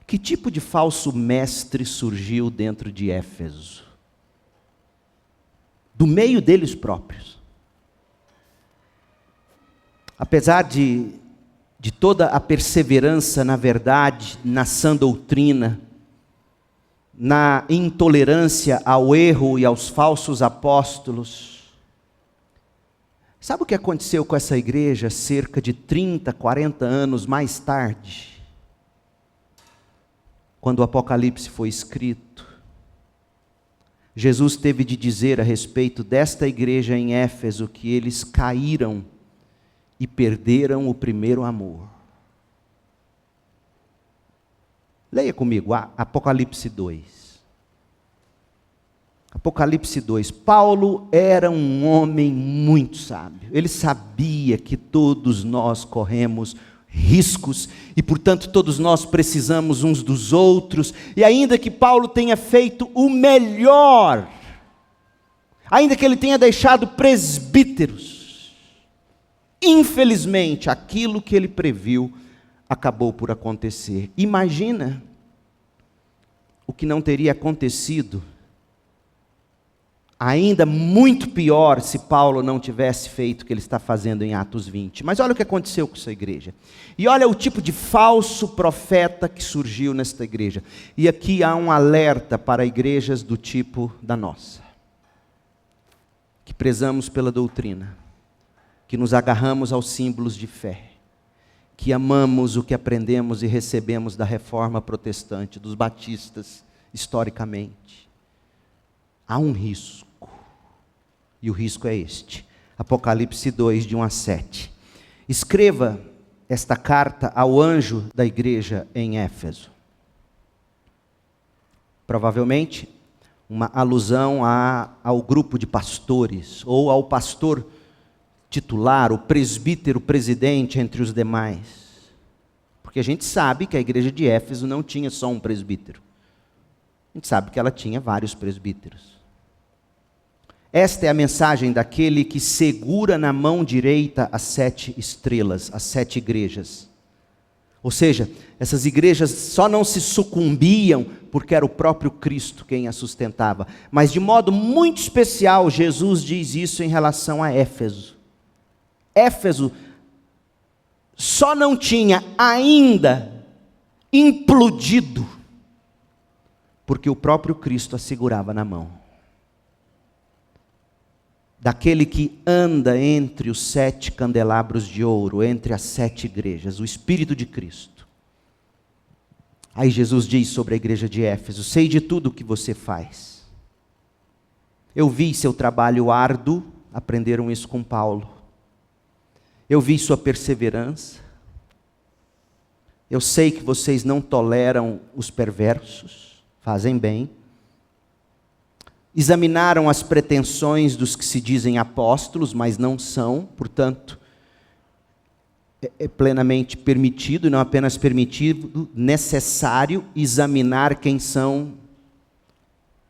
Que tipo de falso mestre surgiu dentro de Éfeso? Do meio deles próprios. Apesar de toda a perseverança na verdade, na sã doutrina, na intolerância ao erro e aos falsos apóstolos, sabe o que aconteceu com essa igreja cerca de 30, 40 anos mais tarde? Quando o Apocalipse foi escrito, Jesus teve de dizer a respeito desta igreja em Éfeso que eles caíram e perderam o primeiro amor. Leia comigo, Apocalipse 2. Apocalipse 2. Paulo era um homem muito sábio. Ele sabia que todos nós corremos riscos e, portanto, todos nós precisamos uns dos outros. E ainda que Paulo tenha feito o melhor, ainda que ele tenha deixado presbíteros, infelizmente, aquilo que ele previu acabou por acontecer. Imagina o que não teria acontecido, ainda muito pior, se Paulo não tivesse feito o que ele está fazendo em Atos 20. Mas olha o que aconteceu com essa igreja. E olha o tipo de falso profeta que surgiu nesta igreja. E aqui há um alerta para igrejas do tipo da nossa, que prezamos pela doutrina, que nos agarramos aos símbolos de fé, que amamos o que aprendemos e recebemos da reforma protestante, dos batistas, historicamente. Há um risco, e o risco é este. Apocalipse 2, de 1 a 7. Escreva esta carta ao anjo da igreja em Éfeso. Provavelmente, uma alusão ao grupo de pastores, ou ao pastor titular, o presbítero presidente entre os demais. Porque a gente sabe que a igreja de Éfeso não tinha só um presbítero. A gente sabe que ela tinha vários presbíteros. Esta é a mensagem daquele que segura na mão direita as 7 estrelas, as 7 igrejas. Ou seja, essas igrejas só não se sucumbiam porque era o próprio Cristo quem as sustentava. Mas de modo muito especial, Jesus diz isso em relação a Éfeso. Éfeso só não tinha ainda implodido porque o próprio Cristo a segurava na mão. Daquele que anda entre os 7 candelabros de ouro, entre as 7 igrejas, o Espírito de Cristo. Aí Jesus diz sobre a igreja de Éfeso: sei de tudo o que você faz. Eu vi seu trabalho árduo, aprenderam isso com Paulo. Eu vi sua perseverança. Eu sei que vocês não toleram os perversos, fazem bem. Examinaram as pretensões dos que se dizem apóstolos, mas não são, portanto, é plenamente permitido, e não apenas permitido, necessário examinar quem são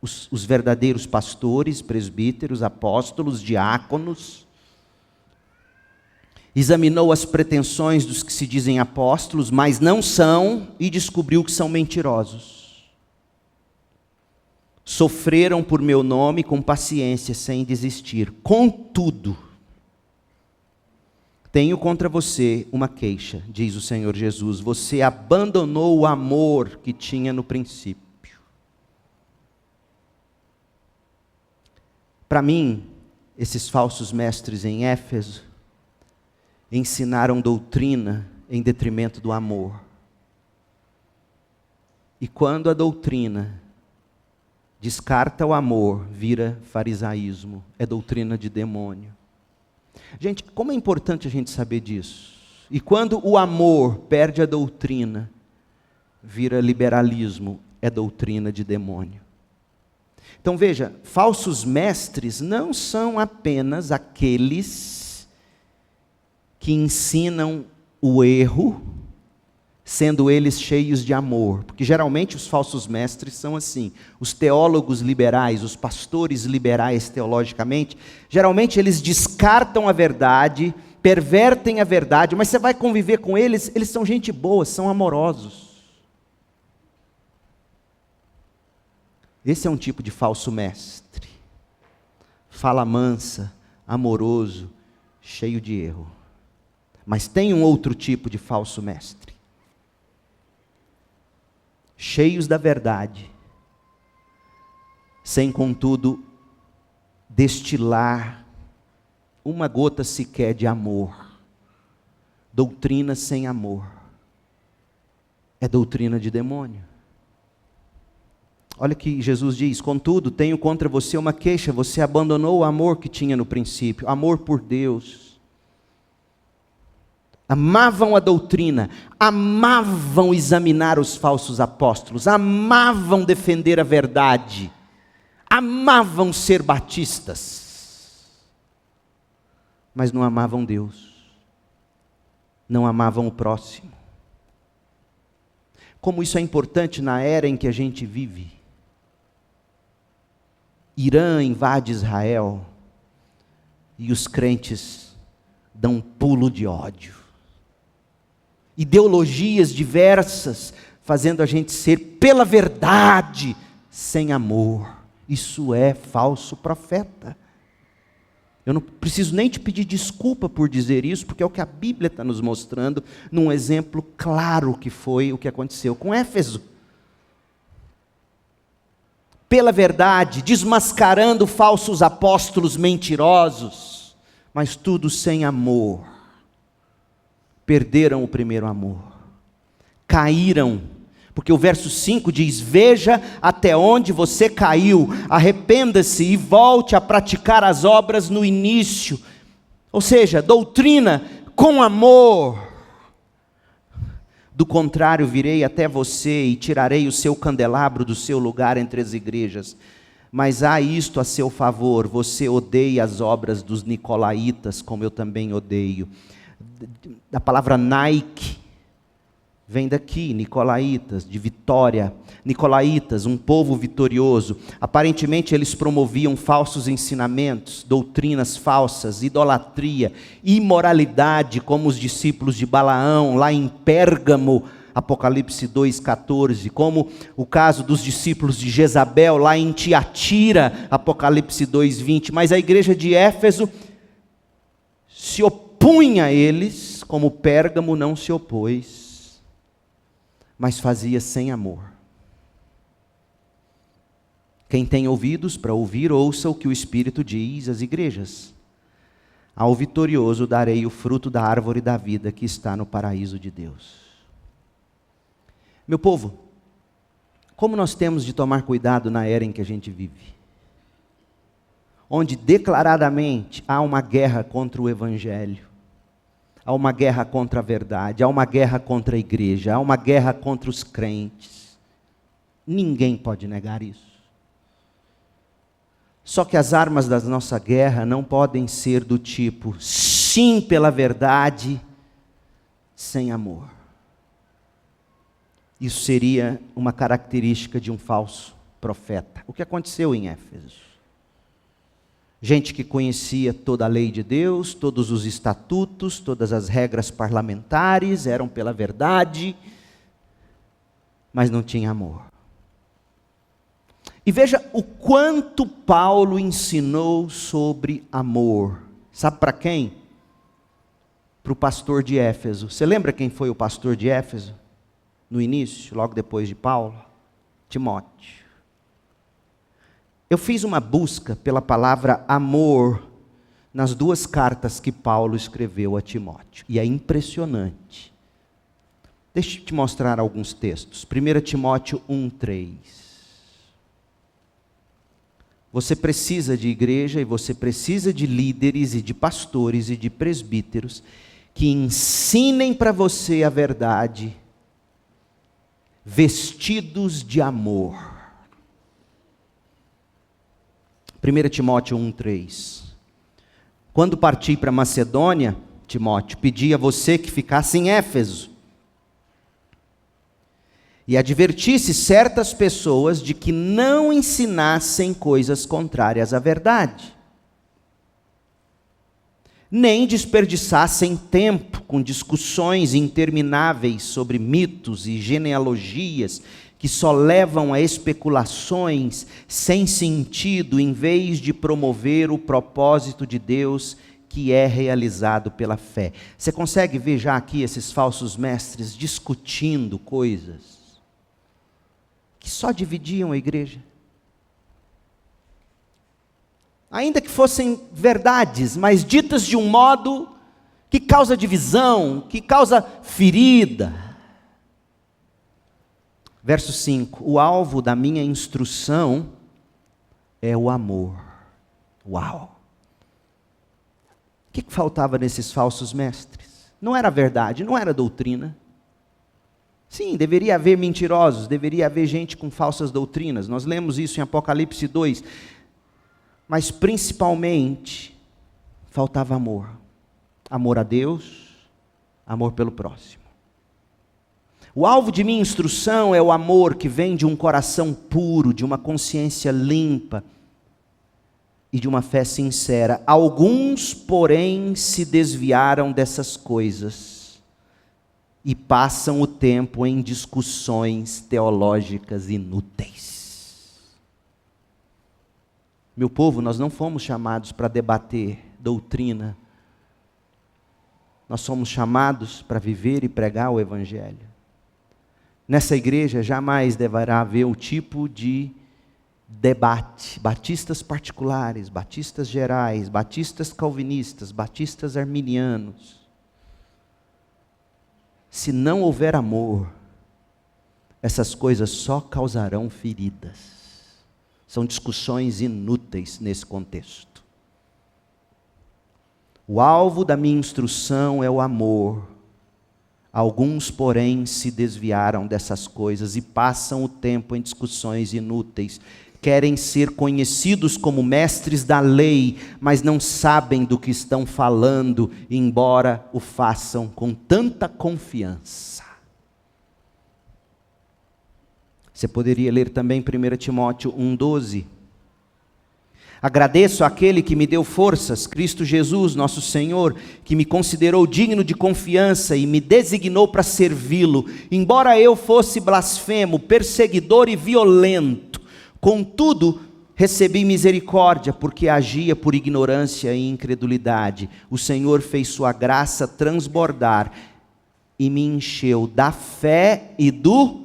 os verdadeiros pastores, presbíteros, apóstolos, diáconos. Examinou as pretensões dos que se dizem apóstolos, mas não são, e descobriu que são mentirosos. Sofreram por meu nome com paciência, sem desistir. Contudo, tenho contra você uma queixa, diz o Senhor Jesus. Você abandonou o amor que tinha no princípio. Para mim, esses falsos mestres em Éfeso ensinaram doutrina em detrimento do amor. E quando a doutrina descarta o amor, vira farisaísmo, é doutrina de demônio. Gente, como é importante a gente saber disso. E quando o amor perde a doutrina, vira liberalismo, é doutrina de demônio. Então veja, falsos mestres não são apenas aqueles que ensinam o erro, sendo eles cheios de amor. Porque geralmente os falsos mestres são assim. Os teólogos liberais, os pastores liberais teologicamente, geralmente eles descartam a verdade, pervertem a verdade, mas você vai conviver com eles, eles são gente boa, são amorosos. Esse é um tipo de falso mestre. Fala mansa, amoroso, cheio de erro. Mas tem um outro tipo de falso mestre. Cheios da verdade, sem contudo destilar uma gota sequer de amor. Doutrina sem amor é doutrina de demônio. Olha que Jesus diz: contudo, tenho contra você uma queixa, você abandonou o amor que tinha no princípio, amor por Deus. Amavam a doutrina, amavam examinar os falsos apóstolos, amavam defender a verdade, amavam ser batistas, mas não amavam Deus, não amavam o próximo. Como isso é importante na era em que a gente vive. Irã invade Israel e os crentes dão um pulo de ódio. Ideologias diversas fazendo a gente ser pela verdade sem amor. Isso é falso profeta. Eu não preciso nem te pedir desculpa por dizer isso, porque é o que a Bíblia está nos mostrando num exemplo claro que foi o que aconteceu com Éfeso. Pela verdade, desmascarando falsos apóstolos mentirosos, mas tudo sem amor. Perderam o primeiro amor. Caíram, porque o verso 5 diz: veja até onde você caiu, arrependa-se e volte a praticar as obras no início. Ou seja, doutrina com amor. Do contrário, virei até você e tirarei o seu candelabro do seu lugar entre as igrejas. Mas há isto a seu favor: você odeia as obras dos nicolaítas, como eu também odeio. A palavra Nike vem daqui, nicolaítas, de vitória. Nicolaítas, um povo vitorioso. Aparentemente eles promoviam falsos ensinamentos, doutrinas falsas, idolatria, imoralidade, como os discípulos de Balaão, lá em Pérgamo, Apocalipse 2,14, como o caso dos discípulos de Jezabel, lá em Tiatira, Apocalipse 2,20. Mas a igreja de Éfeso se opunha a eles, como Pérgamo não se opôs, mas fazia sem amor. Quem tem ouvidos para ouvir, ouça o que o Espírito diz às igrejas. Ao vitorioso darei o fruto da árvore da vida que está no paraíso de Deus. Meu povo, como nós temos de tomar cuidado na era em que a gente vive? Onde declaradamente há uma guerra contra o Evangelho, há uma guerra contra a verdade, há uma guerra contra a igreja, há uma guerra contra os crentes. Ninguém pode negar isso. Só que as armas da nossa guerra não podem ser do tipo, sim pela verdade, sem amor. Isso seria uma característica de um falso profeta. O que aconteceu em Éfeso? Gente que conhecia toda a lei de Deus, todos os estatutos, todas as regras parlamentares, eram pela verdade, mas não tinha amor. E veja o quanto Paulo ensinou sobre amor. Sabe para quem? Para o pastor de Éfeso. Você lembra quem foi o pastor de Éfeso? No início, logo depois de Paulo? Timóteo. Eu fiz uma busca pela palavra amor nas 2 cartas que Paulo escreveu a Timóteo. E é impressionante. Deixa eu te mostrar alguns textos. 1 Timóteo 1:3. Você precisa de igreja e você precisa de líderes e de pastores e de presbíteros que ensinem para você a verdade, vestidos de amor. 1 Timóteo 1:3. Quando parti para Macedônia, Timóteo, pedi a você que ficasse em Éfeso e advertisse certas pessoas de que não ensinassem coisas contrárias à verdade, nem desperdiçassem tempo com discussões intermináveis sobre mitos e genealogias que só levam a especulações sem sentido, em vez de promover o propósito de Deus que é realizado pela fé. Você consegue ver já aqui esses falsos mestres discutindo coisas que só dividiam a igreja? Ainda que fossem verdades, mas ditas de um modo que causa divisão, que causa ferida. Verso 5, o alvo da minha instrução é o amor. Uau! O que faltava nesses falsos mestres? Não era verdade, não era doutrina. Sim, deveria haver mentirosos, deveria haver gente com falsas doutrinas. Nós lemos isso em Apocalipse 2. Mas principalmente, faltava amor. Amor a Deus, amor pelo próximo. O alvo de minha instrução é o amor que vem de um coração puro, de uma consciência limpa e de uma fé sincera. Alguns, porém, se desviaram dessas coisas e passam o tempo em discussões teológicas inúteis. Meu povo, nós não fomos chamados para debater doutrina. Nós somos chamados para viver e pregar o Evangelho. Nessa igreja jamais deverá haver o tipo de debate. Batistas particulares, batistas gerais, batistas calvinistas, batistas arminianos. Se não houver amor, essas coisas só causarão feridas. São discussões inúteis nesse contexto. O alvo da minha instrução é o amor. Alguns, porém, se desviaram dessas coisas e passam o tempo em discussões inúteis. Querem ser conhecidos como mestres da lei, mas não sabem do que estão falando, embora o façam com tanta confiança. Você poderia ler também 1 Timóteo 1,12. Agradeço àquele que me deu forças, Cristo Jesus, nosso Senhor, que me considerou digno de confiança e me designou para servi-lo, embora eu fosse blasfemo, perseguidor e violento. Contudo, recebi misericórdia, porque agia por ignorância e incredulidade. O Senhor fez sua graça transbordar e me encheu da fé e do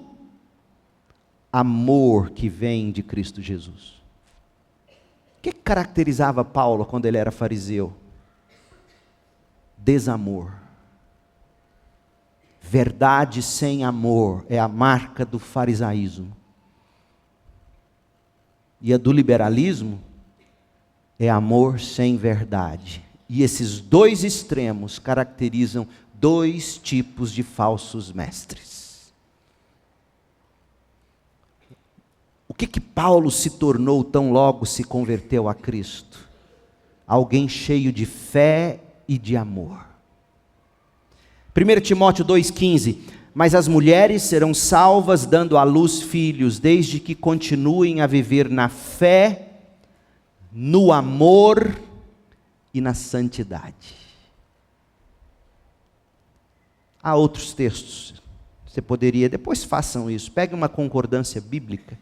amor que vem de Cristo Jesus. O que caracterizava Paulo quando ele era fariseu? Desamor. Verdade sem amor é a marca do farisaísmo. E a do liberalismo é amor sem verdade. E esses dois extremos caracterizam dois tipos de falsos mestres. O que Paulo se tornou tão logo se converteu a Cristo? Alguém cheio de fé e de amor. 1 Timóteo 2,15, mas as mulheres serão salvas dando à luz filhos, desde que continuem a viver na fé, no amor e na santidade. Há outros textos, você poderia, depois façam isso, peguem uma concordância bíblica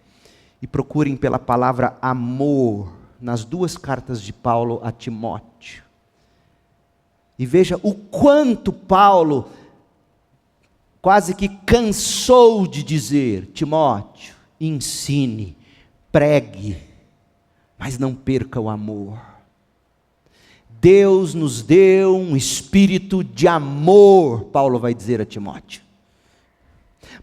e procurem pela palavra amor nas 2 cartas de Paulo a Timóteo. E veja o quanto Paulo quase que cansou de dizer: Timóteo, ensine, pregue, mas não perca o amor. Deus nos deu um espírito de amor, Paulo vai dizer a Timóteo.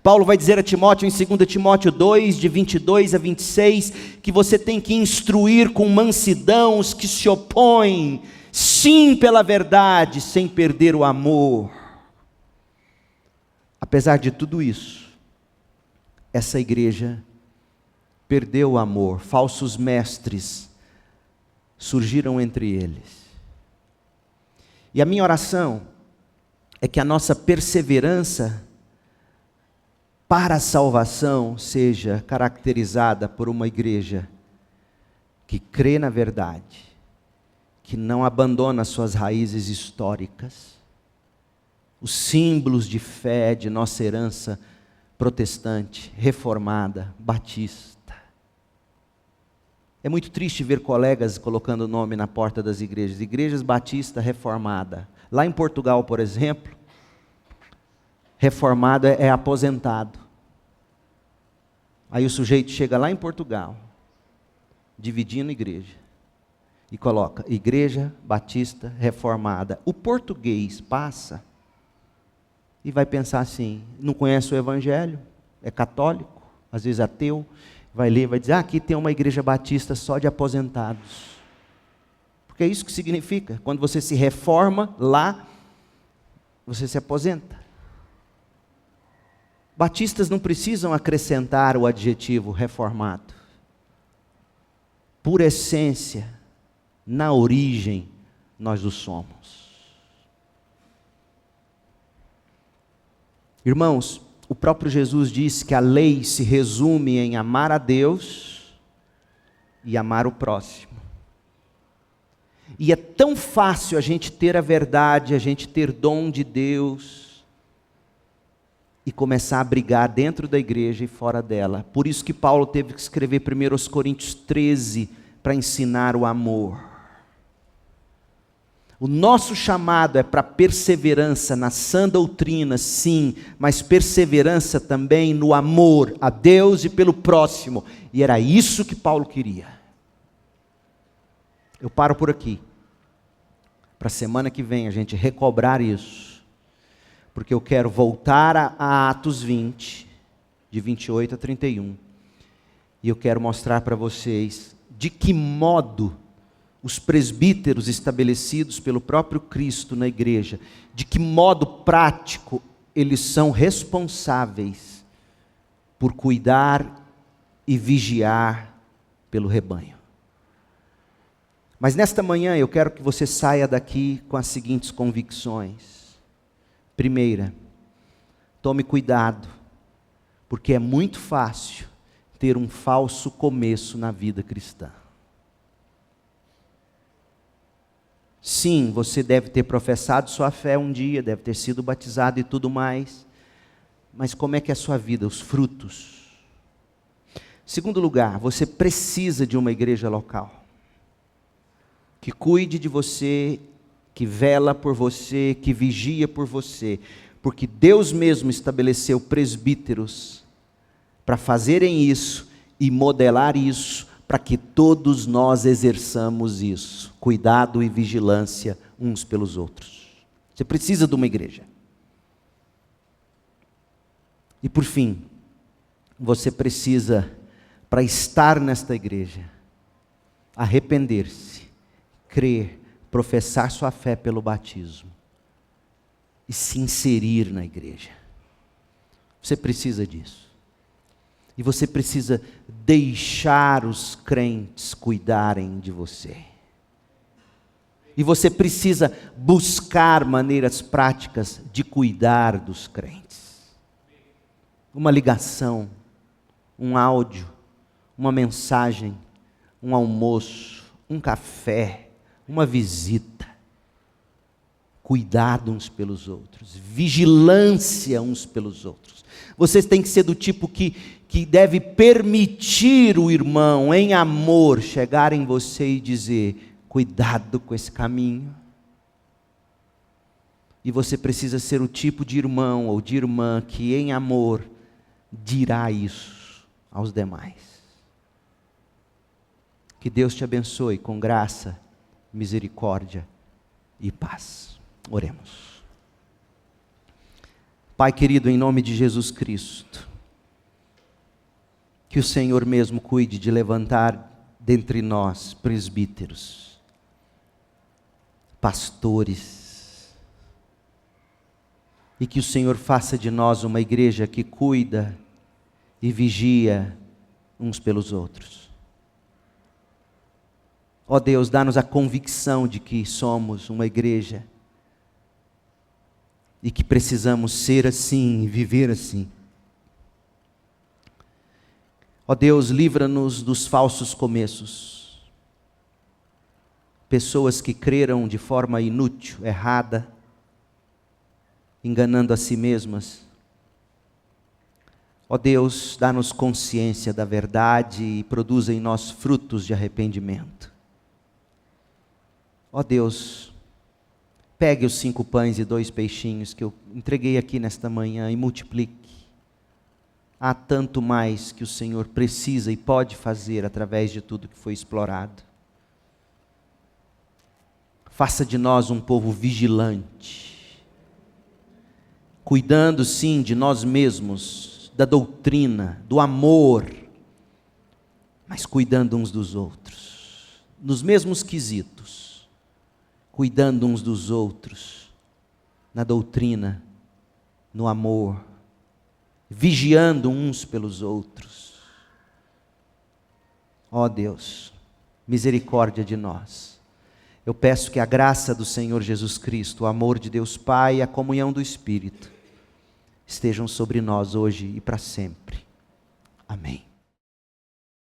Paulo vai dizer a Timóteo em 2 Timóteo 2, de 22 a 26, que você tem que instruir com mansidão os que se opõem, sim pela verdade, sem perder o amor. Apesar de tudo isso, essa igreja perdeu o amor, falsos mestres surgiram entre eles. E a minha oração é que a nossa perseverança para a salvação seja caracterizada por uma igreja que crê na verdade, que não abandona suas raízes históricas, os símbolos de fé de nossa herança protestante, reformada, batista. É muito triste ver colegas colocando o nome na porta das igrejas, igrejas batista reformada. Lá em Portugal, por exemplo, reformado é aposentado. Aí o sujeito chega lá em Portugal, dividindo a igreja, e coloca Igreja Batista Reformada. O português passa e vai pensar assim, não conhece o Evangelho, é católico, às vezes ateu, vai ler, vai dizer, aqui tem uma igreja batista só de aposentados. Porque é isso que significa, quando você se reforma lá, você se aposenta. Batistas não precisam acrescentar o adjetivo reformado. Por essência, na origem, nós o somos. Irmãos, o próprio Jesus disse que a lei se resume em amar a Deus e amar o próximo. E é tão fácil a gente ter a verdade, a gente ter dom de Deus e começar a brigar dentro da igreja e fora dela. Por isso que Paulo teve que escrever 1 Coríntios 13 para ensinar o amor. O nosso chamado é para perseverança na sã doutrina, sim, mas perseverança também no amor a Deus e pelo próximo. E era isso que Paulo queria. Eu paro por aqui. Para a semana que vem a gente recobrar isso. Porque eu quero voltar a Atos 20, de 28 a 31. E eu quero mostrar para vocês de que modo os presbíteros estabelecidos pelo próprio Cristo na igreja, de que modo prático eles são responsáveis por cuidar e vigiar pelo rebanho. Mas nesta manhã eu quero que você saia daqui com as seguintes convicções. Primeira, tome cuidado, porque é muito fácil ter um falso começo na vida cristã. Sim, você deve ter professado sua fé um dia, deve ter sido batizado e tudo mais, mas como é que é a sua vida, os frutos? Segundo lugar, você precisa de uma igreja local, que cuide de você, que vela por você, que vigia por você, porque Deus mesmo estabeleceu presbíteros para fazerem isso e modelar isso, para que todos nós exerçamos isso, cuidado e vigilância uns pelos outros. Você precisa de uma igreja. E por fim, você precisa, para estar nesta igreja, arrepender-se, crer, professar sua fé pelo batismo e se inserir na igreja. Você precisa disso. E você precisa deixar os crentes cuidarem de você. E você precisa buscar maneiras práticas de cuidar dos crentes. Uma ligação, um áudio, uma mensagem, um almoço, um café, uma visita. Cuidado uns pelos outros, vigilância uns pelos outros. Vocês têm que ser do tipo que deve permitir o irmão, em amor, chegar em você e dizer: cuidado com esse caminho. E você precisa ser o tipo de irmão ou de irmã que, em amor, dirá isso aos demais. Que Deus te abençoe com graça, misericórdia e paz. Oremos. Pai querido, em nome de Jesus Cristo, que o Senhor mesmo cuide de levantar dentre nós presbíteros, pastores, e que o Senhor faça de nós uma igreja que cuida e vigia uns pelos outros. Ó Deus, dá-nos a convicção de que somos uma igreja e que precisamos ser assim e viver assim. Ó Deus, livra-nos dos falsos começos. Pessoas que creram de forma inútil, errada, enganando a si mesmas. Ó Deus, dá-nos consciência da verdade e produza em nós frutos de arrependimento. Ó Deus, pegue os 5 pães e 2 peixinhos que eu entreguei aqui nesta manhã e multiplique. Há tanto mais que o Senhor precisa e pode fazer através de tudo que foi explorado. Faça de nós um povo vigilante, cuidando sim de nós mesmos, da doutrina, do amor, mas cuidando uns dos outros, nos mesmos quesitos, cuidando uns dos outros, na doutrina, no amor, vigiando uns pelos outros. Ó Deus, misericórdia de nós. Eu peço que a graça do Senhor Jesus Cristo, o amor de Deus Pai e a comunhão do Espírito estejam sobre nós hoje e para sempre.